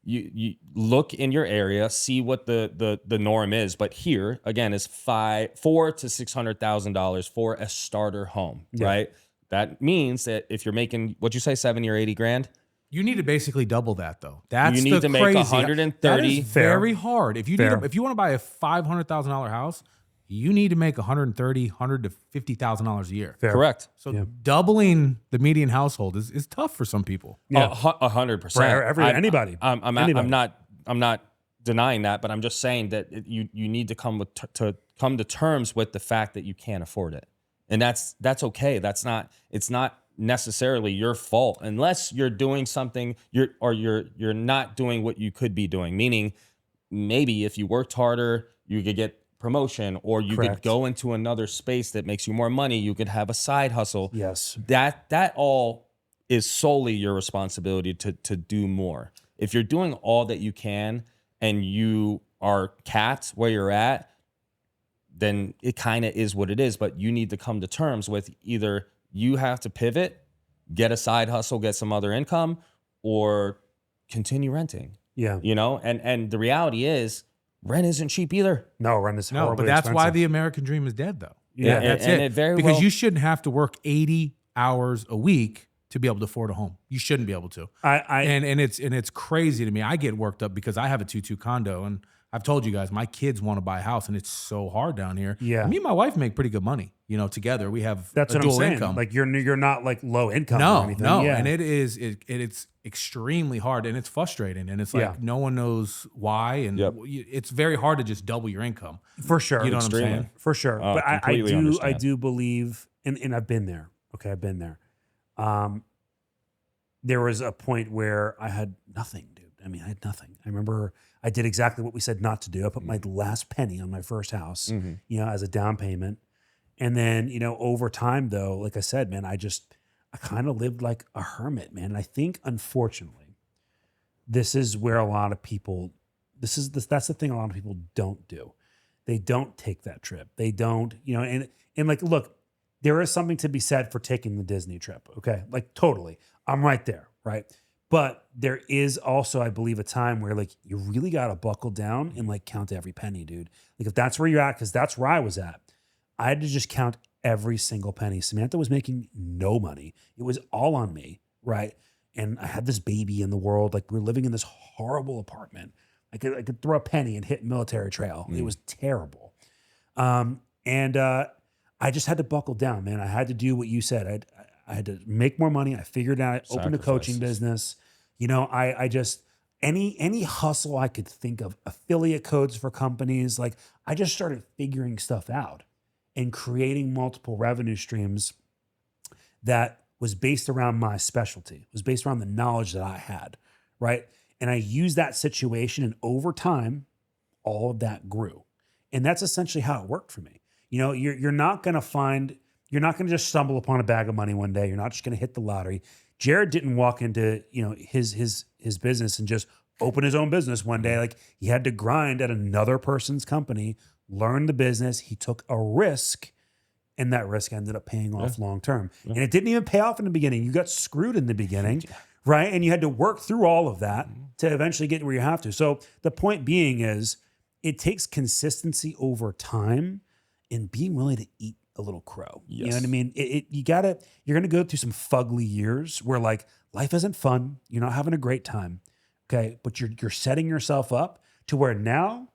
Speaker 1: you look in your area, see what the norm is. But here again is $400,000 to $600,000 for a starter home, right? That means that if you're making, what'd you say, 70 or 80 grand?
Speaker 3: You need to basically double that though. That's
Speaker 1: you need to make 130.
Speaker 3: That is very hard. If you want to buy a $500,000 house, you need to make $130,000 to $50,000 a year.
Speaker 2: Fair.
Speaker 1: Correct.
Speaker 3: So doubling the median household is tough for some people.
Speaker 2: Yeah.
Speaker 1: 100%.
Speaker 2: Anybody.
Speaker 1: I'm not denying that, but I'm just saying that you need to come to terms with the fact that you can't afford it, and that's okay. It's not necessarily your fault unless you're doing something you're not doing what you could be doing. Meaning, maybe if you worked harder, you could get promotion, or you could go into another space that makes you more money. You could have a side hustle.
Speaker 2: Yes.
Speaker 1: That all is solely your responsibility to do more. If you're doing all that you can and you are capped where you're at, then it kind of is what it is. But you need to come to terms with either you have to pivot, get a side hustle, get some other income, or continue renting.
Speaker 2: Yeah.
Speaker 1: And the reality is, rent isn't cheap either.
Speaker 2: No, rent is horribly
Speaker 3: but that's
Speaker 2: expensive.
Speaker 3: why the American dream is dead, though.
Speaker 2: Yeah,
Speaker 3: that's
Speaker 1: and
Speaker 3: it.
Speaker 1: very
Speaker 3: because
Speaker 1: well-
Speaker 3: you shouldn't have to work 80 hours a week to be able to afford a home. You shouldn't be able to. And it's crazy to me. I get worked up because I have a 2-2 condo, and I've told you guys my kids want to buy a house, and it's so hard down here.
Speaker 2: Yeah.
Speaker 3: Me and my wife make pretty good money. Together we have
Speaker 2: That's
Speaker 3: a
Speaker 2: what
Speaker 3: dual
Speaker 2: I'm saying.
Speaker 3: income.
Speaker 2: Like you're not like low income
Speaker 3: No,
Speaker 2: or anything.
Speaker 3: no,
Speaker 2: Yeah.
Speaker 3: and it's extremely hard, and it's frustrating, and it's like no one knows why, and it's very hard to just double your income.
Speaker 2: For sure.
Speaker 3: You know what I'm saying?
Speaker 2: For sure. But I
Speaker 1: understand.
Speaker 2: do believe, and I've been there. Okay, I've been there. There was a point where I had nothing, dude. I mean, I had nothing. I remember I did exactly what we said not to do. I put my last penny on my first house, as a down payment. And then, over time though, like I said, man, I kind of lived like a hermit, man. And I think, unfortunately, this is where a lot of people, that's the thing a lot of people don't do. They don't take that trip. They don't, and like, look, there is something to be said for taking the Disney trip. Okay. Like totally. I'm right there. Right. But there is also, I believe, a time where like you really got to buckle down and like count every penny, dude. Like if that's where you're at, because that's where I was at, I had to just count every single penny. Samantha was making no money. It was all on me, right? And I had this baby in the world. Like we're living in this horrible apartment. I could throw a penny and hit Military Trail. It was terrible. And I just had to buckle down, man. I had to do what you said. I had to make more money. I figured out, I opened a coaching business. I just, any hustle I could think of, affiliate codes for companies. Like I just started figuring stuff out and creating multiple revenue streams that was based around my specialty, was based around the knowledge that I had, right? And I used that situation, and over time, all of that grew. And that's essentially how it worked for me. You're not going to just stumble upon a bag of money one day. You're not just going to hit the lottery. Jared didn't walk into, his business and just open his own business one day. Like he had to grind at another person's company, learn the business. He took a risk and that risk ended up paying off long term. And it didn't even pay off in the beginning. You got screwed in the beginning, right? And you had to work through all of that to eventually get where you have to. So the point being is it takes consistency over time and being willing to eat a little crow. You know what I mean? You're going to go through some fugly years where like life isn't fun. You're not having a great time. Okay. But you're setting yourself up to where now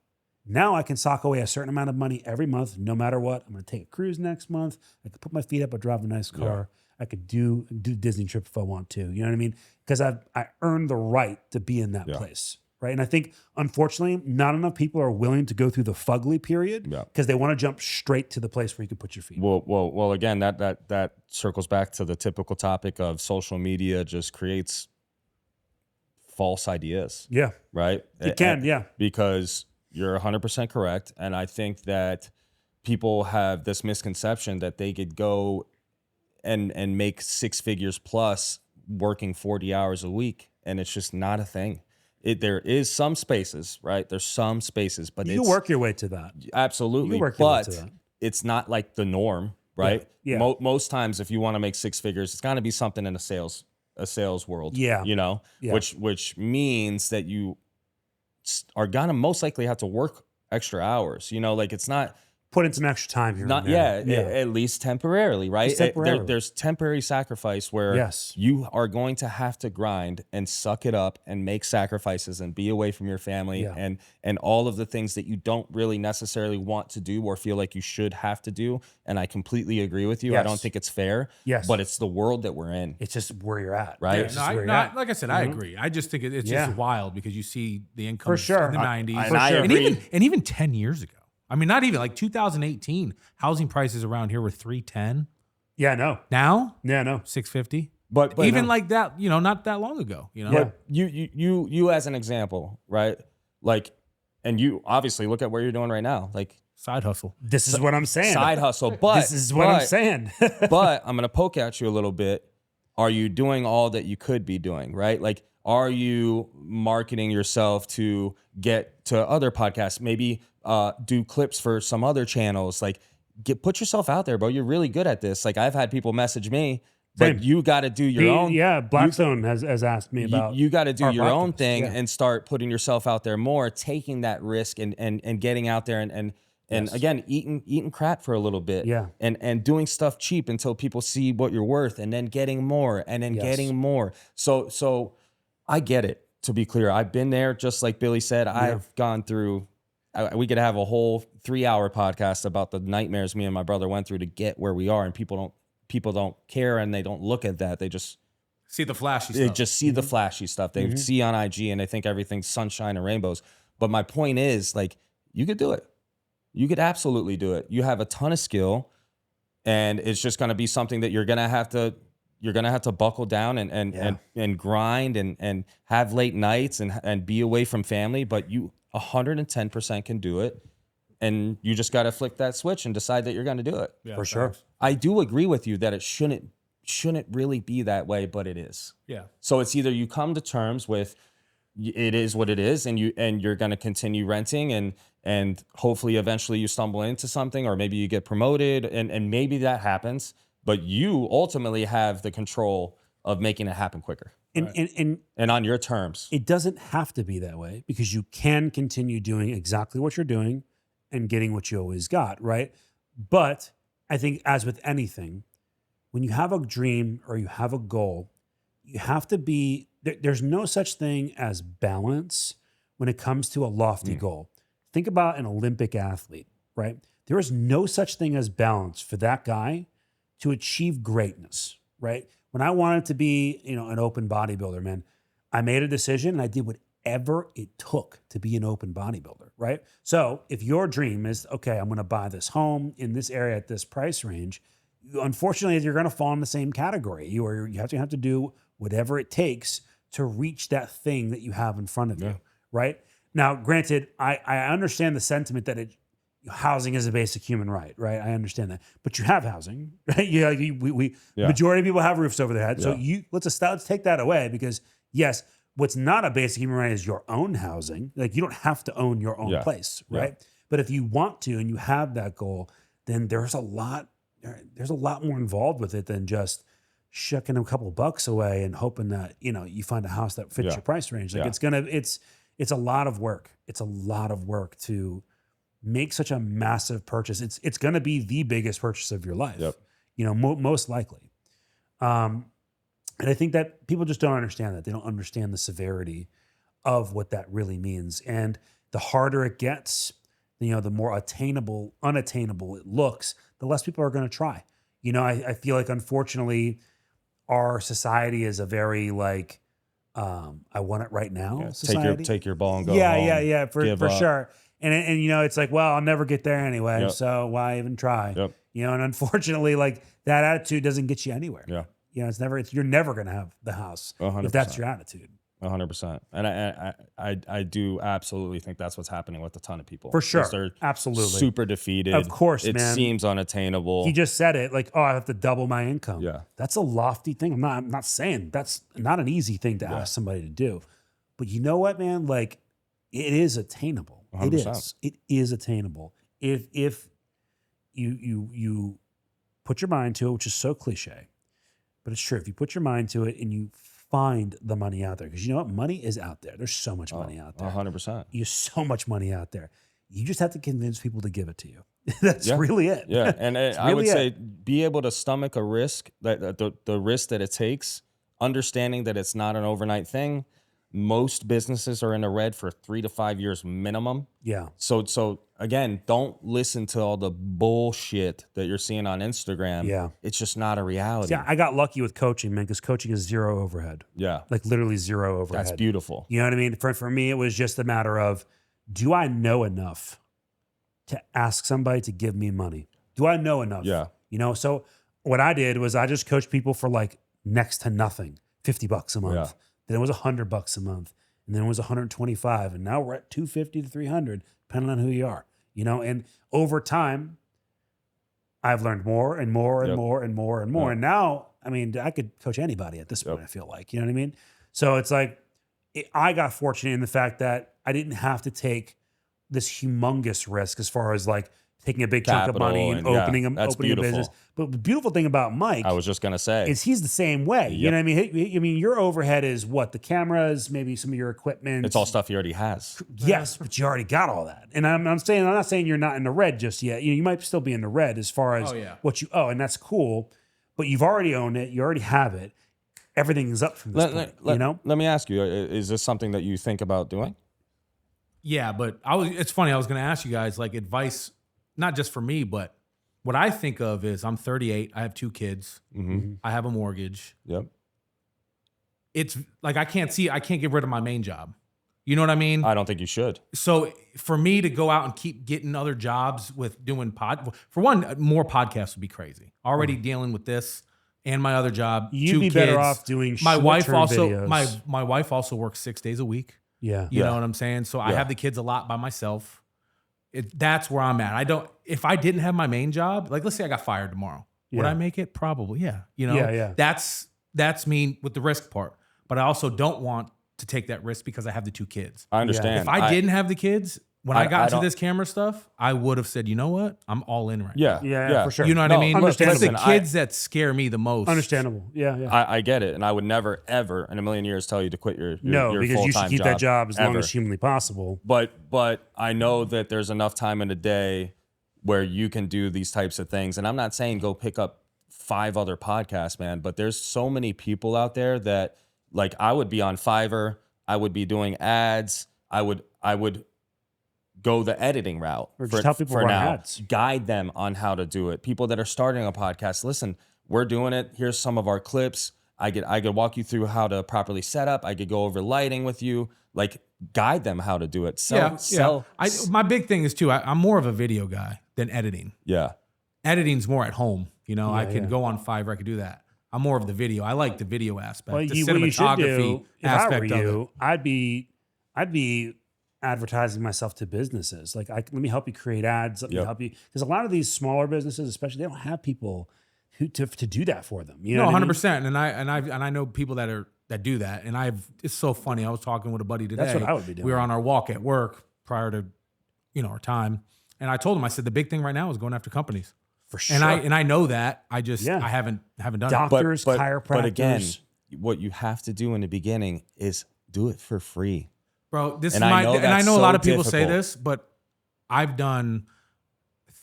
Speaker 2: I can sock away a certain amount of money every month, no matter what. I'm going to take a cruise next month. I could put my feet up and drive a nice car. I could do a Disney trip if I want to. You know what I mean? Because I earned the right to be in that place. Right. And I think, unfortunately, not enough people are willing to go through the fugly period because they want to jump straight to the place where you can put your feet.
Speaker 1: Well, again, that circles back to the typical topic of social media just creates false ideas. Yeah. Right.
Speaker 2: It can. Yeah.
Speaker 1: Because you're 100% correct. And I think that people have this misconception that they could go and make 6 figures plus working 40 hours a week. And it's just not a thing. There is some spaces, right? There's some spaces, but
Speaker 2: you work your way to that.
Speaker 1: Absolutely.
Speaker 2: You work your way to that.
Speaker 1: It's not like the norm, right?
Speaker 2: Yeah.
Speaker 1: Most times, if you want to make 6 figures, it's got to be something in a sales world.
Speaker 2: Yeah.
Speaker 1: You know, which means that you are gonna most likely have to work extra hours. You know, like it's not.
Speaker 2: Put in some extra time here.
Speaker 1: At least temporarily, right?
Speaker 2: Temporarily.
Speaker 1: There's temporary sacrifice where you are going to have to grind and suck it up and make sacrifices and be away from your family and all of the things that you don't really necessarily want to do or feel like you should have to do. And I completely agree with you. I don't think it's fair. But it's the world that we're in.
Speaker 2: It's just where you're at,
Speaker 1: right?
Speaker 3: Like I said, I agree. I just think it's just wild because you see the income in the 90s,
Speaker 1: I agree.
Speaker 3: And even 10 years ago. I mean, not even like 2018, housing prices around here were 310.
Speaker 2: Yeah, no.
Speaker 3: Now?
Speaker 2: Yeah, no.
Speaker 3: 650.
Speaker 1: But
Speaker 3: even like that, not that long ago,
Speaker 1: But you as an example, right? Like, and you obviously look at what you're doing right now, like
Speaker 3: side hustle.
Speaker 2: This is what I'm saying.
Speaker 1: Side hustle, but
Speaker 2: this is what I'm saying.
Speaker 1: But I'm gonna poke at you a little bit. Are you doing all that you could be doing, right? Like, are you marketing yourself to get to other podcasts? Maybe do clips for some other channels. Like, put yourself out there, bro. You're really good at this. Like, I've had people message me, but you got to do your own.
Speaker 2: Yeah, Blackstone has asked me about.
Speaker 1: You got to do your own thing and start putting yourself out there more, taking that risk and getting out there and again, eating crap for a little bit. And doing stuff cheap until people see what you're worth, and then getting more and then getting more. So I get it. To be clear, I've been there. Just like Billy said, I've gone through. We could have a whole 3-hour podcast about the nightmares me and my brother went through to get where we are, and people don't care, and they don't look at that. They just
Speaker 3: see the flashy stuff.
Speaker 1: They just see the flashy stuff. They see on IG, and they think everything's sunshine and rainbows. But my point is, like, you could do it. You could absolutely do it. You have a ton of skill, and it's just going to be something that you're going to have to buckle down and grind and have late nights and be away from family, but you 110% can do it. And you just got to flick that switch and decide that you're going to do it.
Speaker 2: Yeah, for sure.
Speaker 1: I do agree with you that it shouldn't really be that way, but it is.
Speaker 3: Yeah.
Speaker 1: So it's either you come to terms with it is what it is, and you're going to continue renting and hopefully eventually you stumble into something, or maybe you get promoted and maybe that happens, but you ultimately have the control of making it happen quicker. And on your terms.
Speaker 2: It doesn't have to be that way, because you can continue doing exactly what you're doing and getting what you always got, right? But I think, as with anything, when you have a dream or you have a goal, you have to be, there's no such thing as balance when it comes to a lofty goal. Think about an Olympic athlete, right? There is no such thing as balance for that guy to achieve greatness, right? When I wanted to be, an open bodybuilder, man, I made a decision and I did whatever it took to be an open bodybuilder, right? So if your dream is, okay, I'm going to buy this home in this area at this price range, unfortunately, you're going to fall in the same category. You have to do whatever it takes to reach that thing that you have in front of you, right? Now, granted, I understand the sentiment that housing is a basic human right? I understand that, but you have housing, right? Majority of people have roofs over their head. So let's take that away, because yes, what's not a basic human right is your own housing. Like, you don't have to own your own place, right? But if you want to and you have that goal, then there's a lot there's a lot more involved with it than just shucking a couple bucks away and hoping that, you find a house that fits your price range. Like it's a lot of work. It's a lot of work to make such a massive purchase. It's going to be the biggest purchase of your life, most likely. And I think that people just don't understand that. They don't understand the severity of what that really means. And the harder it gets, the more unattainable it looks, the less people are going to try. I feel like, unfortunately, our society is a very like, I want it right now society.
Speaker 1: Take your ball and go
Speaker 2: Yeah,
Speaker 1: home.
Speaker 2: for sure. And it's like, well, I'll never get there anyway, so why even try? And unfortunately, like, that attitude doesn't get you anywhere. You're never going to have the house
Speaker 1: 100%.
Speaker 2: if that's your attitude.
Speaker 1: 100%. And I do absolutely think that's what's happening with a ton of people.
Speaker 2: For sure.
Speaker 1: They're
Speaker 2: Absolutely.
Speaker 1: super defeated.
Speaker 2: Of course,
Speaker 1: it
Speaker 2: man.
Speaker 1: seems unattainable.
Speaker 2: He just said it, like, I have to double my income.
Speaker 1: Yeah.
Speaker 2: That's a lofty thing. I'm not saying that's not an easy thing to ask somebody to do. But you know what, man? Like, it is attainable.
Speaker 1: 100%.
Speaker 2: It is attainable. If you put your mind to it, which is so cliche, but it's true. If you put your mind to it and you find the money out there, because you know what? Money is out there. There's so much money out there.
Speaker 1: 100%.
Speaker 2: There's so much money out there. You just have to convince people to give it to you. That's really it.
Speaker 1: Yeah. And I would
Speaker 2: really
Speaker 1: say be able to stomach a risk, that the risk that it takes, understanding that it's not an overnight thing. Most businesses are in the red for 3 to 5 years minimum.
Speaker 2: Yeah.
Speaker 1: So again, don't listen to all the bullshit that you're seeing on Instagram.
Speaker 2: Yeah.
Speaker 1: It's just not a reality.
Speaker 2: Yeah, I got lucky with coaching, man, because coaching is zero overhead.
Speaker 1: Yeah.
Speaker 2: Like, literally zero overhead.
Speaker 1: That's beautiful.
Speaker 2: You know what I mean? For me, it was just a matter of, do I know enough to ask somebody to give me money? Do I know enough?
Speaker 1: Yeah.
Speaker 2: So what I did was I just coached people for like next to nothing, $50 a month.
Speaker 1: Yeah.
Speaker 2: Then it was $100 a month. And then it was $125. And now we're at $250 to $300, depending on who you are. And over time, I've learned more and more and more and more and more. And now, I mean, I could coach anybody at this point, I feel like. You know what I mean? So it's like, I got fortunate in the fact that I didn't have to take this humongous risk as far as like taking a big chunk of money and opening a business. But the beautiful thing about Mike,
Speaker 1: I was just going to say,
Speaker 2: is he's the same way. You know what I mean? Your overhead is what? The cameras, maybe some of your equipment.
Speaker 1: it's all stuff he already has.
Speaker 2: Yes, but you already got all that. And I'm not saying you're not in the red just yet. You might still be in the red as far as what you owe, and that's cool. But you've already owned it. You already have it. Everything is up from this point.
Speaker 1: Let me ask you: is this something that you think about doing?
Speaker 3: Yeah, but it's funny. I was going to ask you guys like advice, not just for me, but what I think of is I'm 38. I have 2 kids.
Speaker 1: Mm-hmm.
Speaker 3: I have a mortgage.
Speaker 1: Yep.
Speaker 3: It's like I can't get rid of my main job. You know what I mean?
Speaker 1: I don't think you should.
Speaker 3: So for me to go out and keep getting other jobs with doing for one, more podcasts would be crazy. Already dealing with this and my other job.
Speaker 2: You'd be better off doing
Speaker 3: my wife
Speaker 2: videos.
Speaker 3: My wife also works 6 days a week.
Speaker 2: Yeah.
Speaker 3: You know what I'm saying? So I have the kids a lot by myself. That's where I'm at. If I didn't have my main job, like let's say I got fired tomorrow, would I make it? Probably. Yeah.
Speaker 2: Yeah.
Speaker 3: That's me with the risk part. But I also don't want to take that risk because I have the 2 kids.
Speaker 1: I understand.
Speaker 3: If I didn't have the kids, when I got into this camera stuff, I would have said, you know what? I'm all in right now.
Speaker 2: Yeah, for sure.
Speaker 3: You know what I mean? It's
Speaker 2: Understandable.
Speaker 3: the kids that scare me the most.
Speaker 2: Understandable. Yeah.
Speaker 1: I get it, and I would never, ever in a million years tell you to quit your
Speaker 2: because you should keep that job as long
Speaker 1: ever.
Speaker 2: as humanly possible.
Speaker 1: But I know that there's enough time in the day where you can do these types of things, and I'm not saying go pick up 5 other podcasts, man. But there's so many people out there that, like, I would be on Fiverr, I would be doing ads, I would go the editing route
Speaker 2: or just help people run ads.
Speaker 1: Guide them on how to do it. People that are starting a podcast, listen, we're doing it. Here's some of our clips. I could walk you through how to properly set up. I could go over lighting with you, like guide them how to do it.
Speaker 3: My big thing is too, I'm more of a video guy than editing.
Speaker 1: Yeah.
Speaker 3: Editing's more at home. I can go on Fiverr, I could do that. I'm more of the video. I like the video aspect.
Speaker 2: Well,
Speaker 3: the
Speaker 2: what you should do, if I were
Speaker 3: aspect
Speaker 2: you, I'd be advertising myself to businesses. Like, let me help you create ads. Let me help you, because a lot of these smaller businesses, especially, they don't have people to do that for them. You know,
Speaker 3: 100%. And I know people that do that. And it's so funny. I was talking with a buddy today.
Speaker 2: That's what I would be doing.
Speaker 3: We were on our walk at work prior to, our time, and I told him, I said, the big thing right now is going after companies.
Speaker 2: For sure.
Speaker 3: And I know that. I just I haven't done it.
Speaker 2: Doctors, chiropractors.
Speaker 1: But again, what you have to do in the beginning is do it for free.
Speaker 3: Bro, this
Speaker 1: And
Speaker 3: is
Speaker 1: I know
Speaker 3: and I
Speaker 1: that's
Speaker 3: know a
Speaker 1: so
Speaker 3: lot of people say
Speaker 1: difficult.
Speaker 3: this, but I've done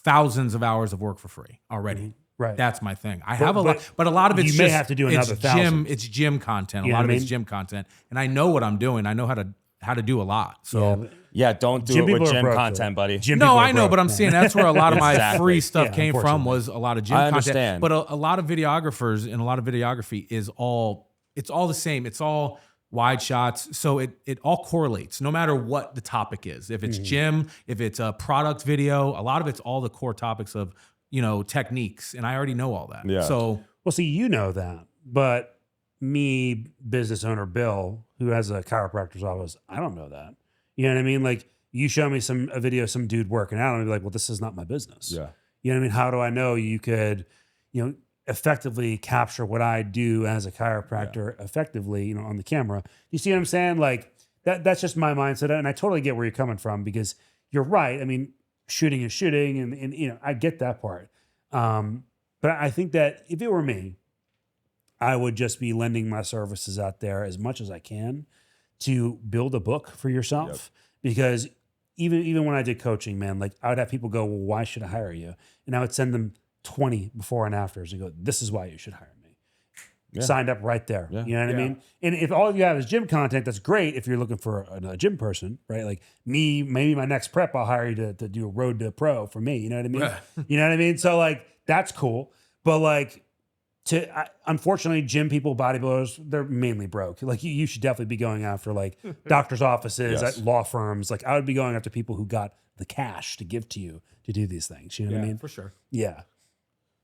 Speaker 3: thousands of hours of work for free already.
Speaker 2: Right.
Speaker 3: That's my thing. I have a lot, but a lot of it's
Speaker 2: you may
Speaker 3: just,
Speaker 2: have to do
Speaker 3: it's
Speaker 2: another 1,000.
Speaker 3: It's gym content. A
Speaker 2: You know
Speaker 3: lot of
Speaker 2: what I
Speaker 3: it's
Speaker 2: mean?
Speaker 3: gym content, and I know what I'm doing. I know how to do a lot. So
Speaker 1: Yeah, don't do
Speaker 2: Gym
Speaker 1: it with
Speaker 2: people are
Speaker 1: gym
Speaker 2: broke,
Speaker 1: content,
Speaker 2: though.
Speaker 1: buddy.
Speaker 2: Gym
Speaker 3: no,
Speaker 2: people are
Speaker 3: I know,
Speaker 2: broke,
Speaker 3: but I'm
Speaker 2: man.
Speaker 3: saying that's where a lot of my
Speaker 1: Exactly.
Speaker 3: free stuff
Speaker 2: Yeah,
Speaker 3: came from,
Speaker 2: unfortunately.
Speaker 3: was a lot of gym
Speaker 1: I
Speaker 3: content.
Speaker 1: understand.
Speaker 3: But a lot of videographers and a lot of videography is all the same. It's all wide shots. So it all correlates no matter what the topic is. If it's gym, if it's a product video, a lot of it's all the core topics of, techniques. And I already know all that.
Speaker 1: Yeah.
Speaker 3: So
Speaker 2: Well, see, you know that, but me, business owner Bill, who has a chiropractor's office, I don't know that. You know what I mean? Like, you show me a video of some dude working out, and I'd be like, well, this is not my business.
Speaker 1: Yeah.
Speaker 2: You know what I mean? How do I know you could, effectively capture what I do as a chiropractor effectively, on the camera? You see what I'm saying? Like, that's just my mindset. And I totally get where you're coming from, because you're right. I mean, shooting is shooting, and I get that part. But I think that if it were me, I would just be lending my services out there as much as I can to build a book for yourself. Because even when I did coaching, man, like, I would have people go, well, why should I hire you? And I would send them 20 before and afters and go, this is why you should hire me.
Speaker 1: Yeah.
Speaker 2: Signed up right there.
Speaker 1: Yeah.
Speaker 2: You know what I mean? And if all you have is gym content, that's great if you're looking for a gym person, right? Like me, maybe my next prep, I'll hire you to do a road to pro for me. You know what I mean? You know what I mean? So, like, that's cool. But, like, unfortunately, gym people, bodybuilders, they're mainly broke. Like, you should definitely be going after, like, doctors' offices,
Speaker 1: Yes.
Speaker 2: at law firms. Like, I would be going after people who got the cash to give to you to do these things. You know what I mean?
Speaker 3: for sure.
Speaker 2: Yeah.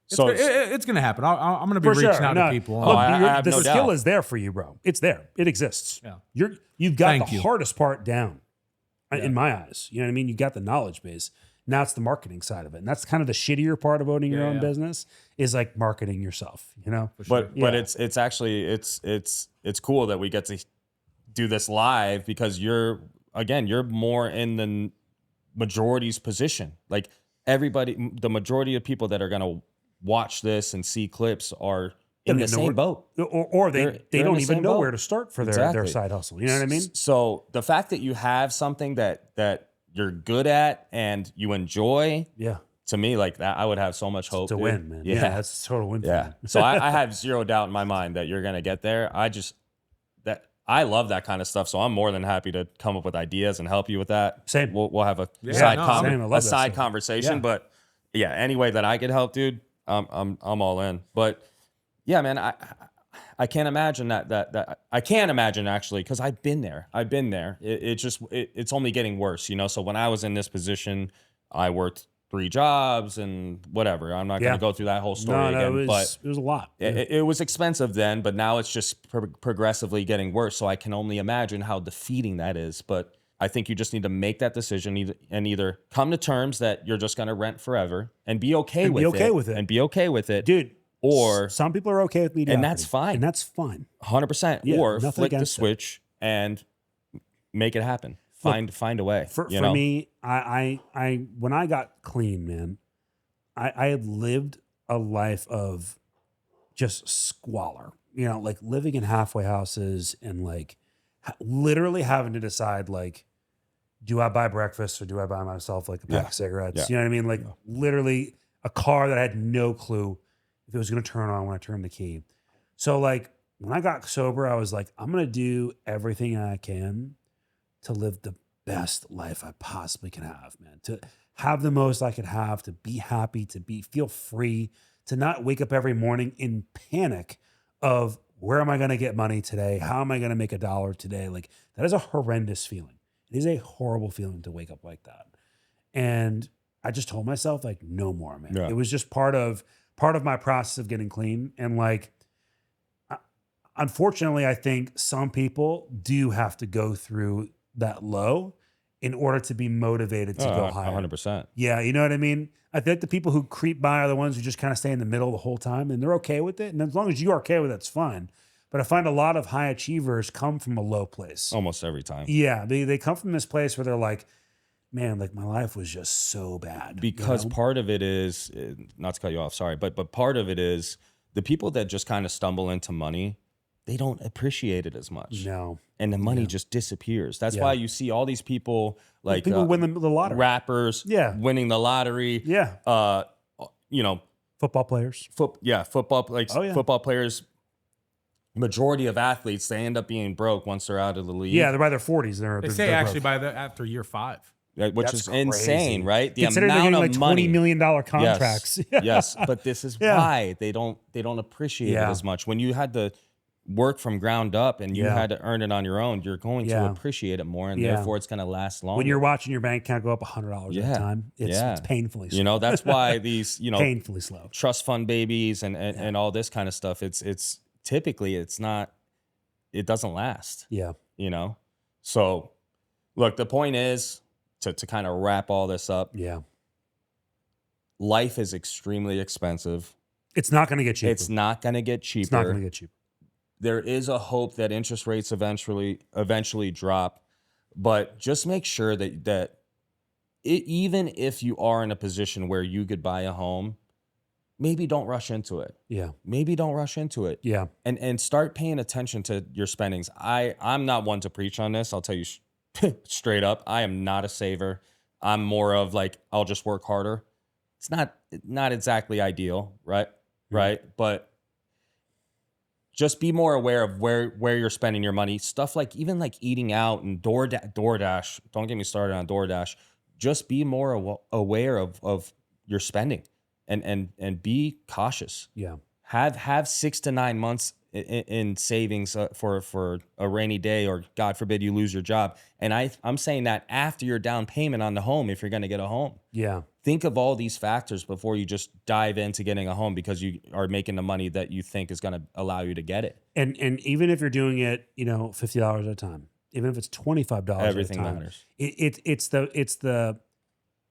Speaker 1: So
Speaker 3: It's going to happen. I'm going to be
Speaker 2: For
Speaker 3: reaching
Speaker 2: sure.
Speaker 3: out
Speaker 2: No,
Speaker 3: to people.
Speaker 2: look,
Speaker 1: I have
Speaker 2: the
Speaker 1: no
Speaker 2: skill
Speaker 1: doubt.
Speaker 2: is there for you, bro. It's there. It exists.
Speaker 3: Yeah.
Speaker 2: You've got
Speaker 3: Thank
Speaker 2: the
Speaker 3: you.
Speaker 2: hardest part down, in my eyes. You know what I mean? You got the knowledge base. Now it's the marketing side of it, and that's kind of the shittier part of owning your own business, is like marketing yourself.
Speaker 1: but
Speaker 2: Yeah.
Speaker 1: it's actually it's cool that we get to do this live, because you're more in the majority's position. Like, the majority of people that are going to watch this and see clips are in the same boat.
Speaker 2: or they
Speaker 1: They're in
Speaker 2: don't
Speaker 1: the
Speaker 2: even
Speaker 1: same
Speaker 2: know
Speaker 1: boat.
Speaker 2: where to start for their
Speaker 1: Exactly.
Speaker 2: side hustle. You know what I mean?
Speaker 1: So the fact that you have something that you're good at and you enjoy,
Speaker 2: Yeah.
Speaker 1: to me, like, that, I would have so much hope.
Speaker 2: It's a
Speaker 1: dude.
Speaker 2: win, man.
Speaker 1: Yeah.
Speaker 2: That's a total win.
Speaker 1: Yeah.
Speaker 2: For me.
Speaker 1: So I have zero doubt in my mind that you're gonna get there. I love that kind of stuff. So I'm more than happy to come up with ideas and help you with that.
Speaker 2: Same.
Speaker 1: We'll have a
Speaker 2: Same.
Speaker 1: side
Speaker 2: I love that stuff.
Speaker 1: conversation.
Speaker 2: Yeah.
Speaker 1: But yeah, any way that I could help, dude, I'm all in. But yeah, man, I can't imagine that I can't imagine, actually, because I've been there. It's only getting worse, So when I was in this position, I worked 3 jobs and whatever. I'm not going to go through that whole story again.
Speaker 2: it was a lot.
Speaker 1: It was expensive then, but now it's just progressively getting worse. So I can only imagine how defeating that is. But I think you just need to make that decision and either come to terms that you're just going to rent forever and be okay with it. And be okay with it.
Speaker 2: Dude.
Speaker 1: Or
Speaker 2: some people are okay with mediocrity.
Speaker 1: And that's fine.
Speaker 2: And that's fine.
Speaker 1: 100%.
Speaker 2: Yeah,
Speaker 1: or
Speaker 2: nothing
Speaker 1: flick the
Speaker 2: against it.
Speaker 1: switch and make it happen. Find a way.
Speaker 2: For me, I when I got clean, man, I had lived a life of just squalor. Like living in halfway houses and like literally having to decide, like, do I buy breakfast or do I buy myself like a pack of cigarettes?
Speaker 1: Yeah.
Speaker 2: You know what I mean? Like literally a car that I had no clue if it was going to turn on when I turned the key. So like when I got sober, I was like, I'm going to do everything I can to live the best life I possibly can have, man. To have the most I could have, to be happy, feel free, to not wake up every morning in panic of where am I going to get money today? How am I going to make $1 today? Like, that is a horrendous feeling. It is a horrible feeling to wake up like that. And I just told myself, like, no more, man.
Speaker 1: Yeah.
Speaker 2: It was just part of my process of getting clean. And like, unfortunately, I think some people do have to go through that low in order to be motivated to go higher.
Speaker 1: 100%.
Speaker 2: Yeah, you know what I mean? I think the people who creep by are the ones who just kind of stay in the middle the whole time, and they're okay with it. And as long as you're okay with it, it's fine. But I find a lot of high achievers come from a low place.
Speaker 1: Almost every time.
Speaker 2: Yeah, they come from this place where they're like, man, like my life was just so bad.
Speaker 1: Because part of it is, not to cut you off, sorry, but part of it is the people that just kind of stumble into money, they don't appreciate it as much.
Speaker 2: No.
Speaker 1: And the money just disappears. That's why you see all these people like
Speaker 2: people win the lottery.
Speaker 1: Rappers winning the lottery.
Speaker 2: Yeah.
Speaker 1: You know,
Speaker 2: football players.
Speaker 1: Football players. Majority of athletes, they end up being broke once they're out of the league.
Speaker 2: Yeah, they're by their 40s.
Speaker 3: They say actually after year 5.
Speaker 1: Which
Speaker 2: That's
Speaker 1: is
Speaker 2: crazy.
Speaker 1: Insane, right? The
Speaker 2: Considering
Speaker 1: amount
Speaker 2: they're
Speaker 1: of
Speaker 2: getting like
Speaker 1: money.
Speaker 2: $20 million contracts.
Speaker 1: Yes, but this is why they don't appreciate it as much. When you had to work from ground up and you had to earn it on your own, you're going to appreciate it more, and therefore it's going to last longer.
Speaker 2: When you're watching your bank account go up $100 at a time, it's painfully slow.
Speaker 1: You know, that's why these,
Speaker 2: painfully slow
Speaker 1: trust fund babies and all this kind of stuff. It's typically it doesn't last.
Speaker 2: Yeah.
Speaker 1: You know? So look, the point is to kind of wrap all this up.
Speaker 2: Yeah.
Speaker 1: Life is extremely expensive.
Speaker 2: It's not going to get cheaper.
Speaker 1: It's not going to get cheaper.
Speaker 2: It's not going to get cheaper.
Speaker 1: There is a hope that interest rates eventually drop, but just make sure that even if you are in a position where you could buy a home, maybe don't rush into it.
Speaker 2: Yeah.
Speaker 1: Maybe don't rush into it.
Speaker 2: Yeah.
Speaker 1: And start paying attention to your spendings. I'm not one to preach on this. I'll tell you straight up. I am not a saver. I'm more of like, I'll just work harder. It's not exactly ideal, right? Mm-hmm. Right. But just be more aware of where you're spending your money. Stuff like even like eating out and DoorDash. Don't get me started on DoorDash. Just be more aware of your spending and be cautious.
Speaker 2: Yeah.
Speaker 1: Have 6 to 9 months in savings for a rainy day, or God forbid you lose your job. And I'm saying that after your down payment on the home, if you're going to get a home.
Speaker 2: Yeah.
Speaker 1: Think of all these factors before you just dive into getting a home because you are making the money that you think is going to allow you to get it.
Speaker 2: And even if you're doing it, $50 at a time, even if it's $25
Speaker 1: everything
Speaker 2: at a time,
Speaker 1: matters.
Speaker 2: It's the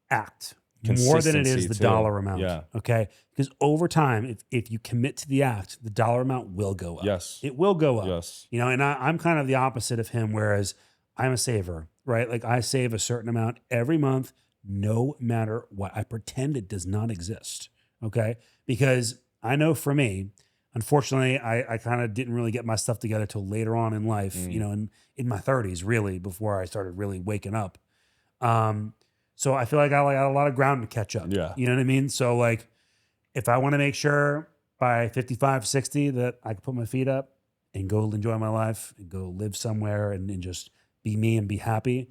Speaker 2: act more than it is the dollar amount.
Speaker 1: Yeah.
Speaker 2: Okay. Because over time, if you commit to the act, the dollar amount will go up.
Speaker 1: Yes.
Speaker 2: It will go up.
Speaker 1: Yes.
Speaker 2: And I'm kind of the opposite of him, whereas I'm a saver, right? Like I save a certain amount every month, no matter what. I pretend it does not exist. Okay. Because I know for me, unfortunately, I kind of didn't really get my stuff together till later on in life, in my 30s, really, before I started really waking up. So I feel like I got a lot of ground to catch up.
Speaker 1: Yeah.
Speaker 2: You know what I mean? So like, if I want to make sure by 55, 60 that I can put my feet up and go enjoy my life and go live somewhere and just be me and be happy,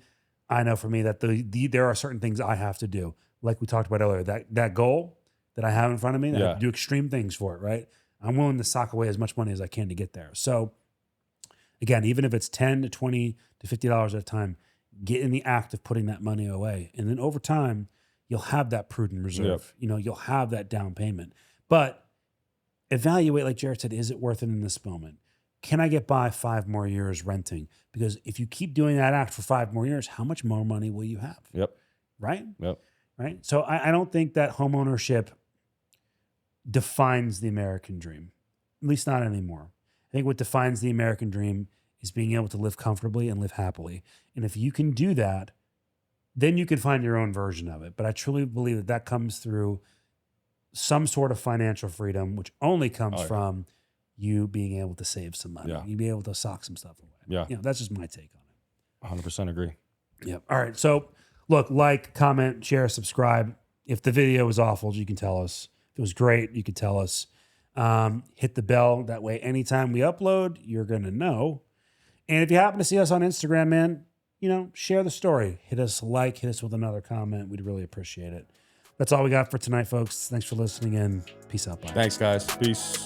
Speaker 2: I know for me that there are certain things I have to do. Like we talked about earlier, that goal that I have in front of me, that I have to do extreme things for it, right? I'm willing to sock away as much money as I can to get there. So again, even if it's $10 to $20 to $50 at a time, get in the act of putting that money away. And then over time, you'll have that prudent reserve.
Speaker 1: Yep.
Speaker 2: You'll have that down payment. But evaluate, like Jared said, is it worth it in this moment? Can I get by 5 more years renting? Because if you keep doing that act for 5 more years, how much more money will you have?
Speaker 1: Yep.
Speaker 2: Right?
Speaker 1: Yep.
Speaker 2: Right? So I don't think that homeownership defines the American dream, at least not anymore. I think what defines the American dream is being able to live comfortably and live happily. And if you can do that, then you can find your own version of it. But I truly believe that comes through some sort of financial freedom, which only comes from you being able to save some money.
Speaker 1: Yeah.
Speaker 2: You be able to sock some stuff away.
Speaker 1: Yeah.
Speaker 2: That's just my take on it.
Speaker 1: 100% agree.
Speaker 2: Yeah. All right. So look, like, comment, share, subscribe. If the video was awful, you can tell us. If it was great, you can tell us. Hit the bell. That way, anytime we upload, you're going to know. And if you happen to see us on Instagram, man, share the story. Hit us a like, hit us with another comment. We'd really appreciate it. That's all we got for tonight, folks. Thanks for listening in. Peace out. Bye.
Speaker 1: Thanks, guys. Peace.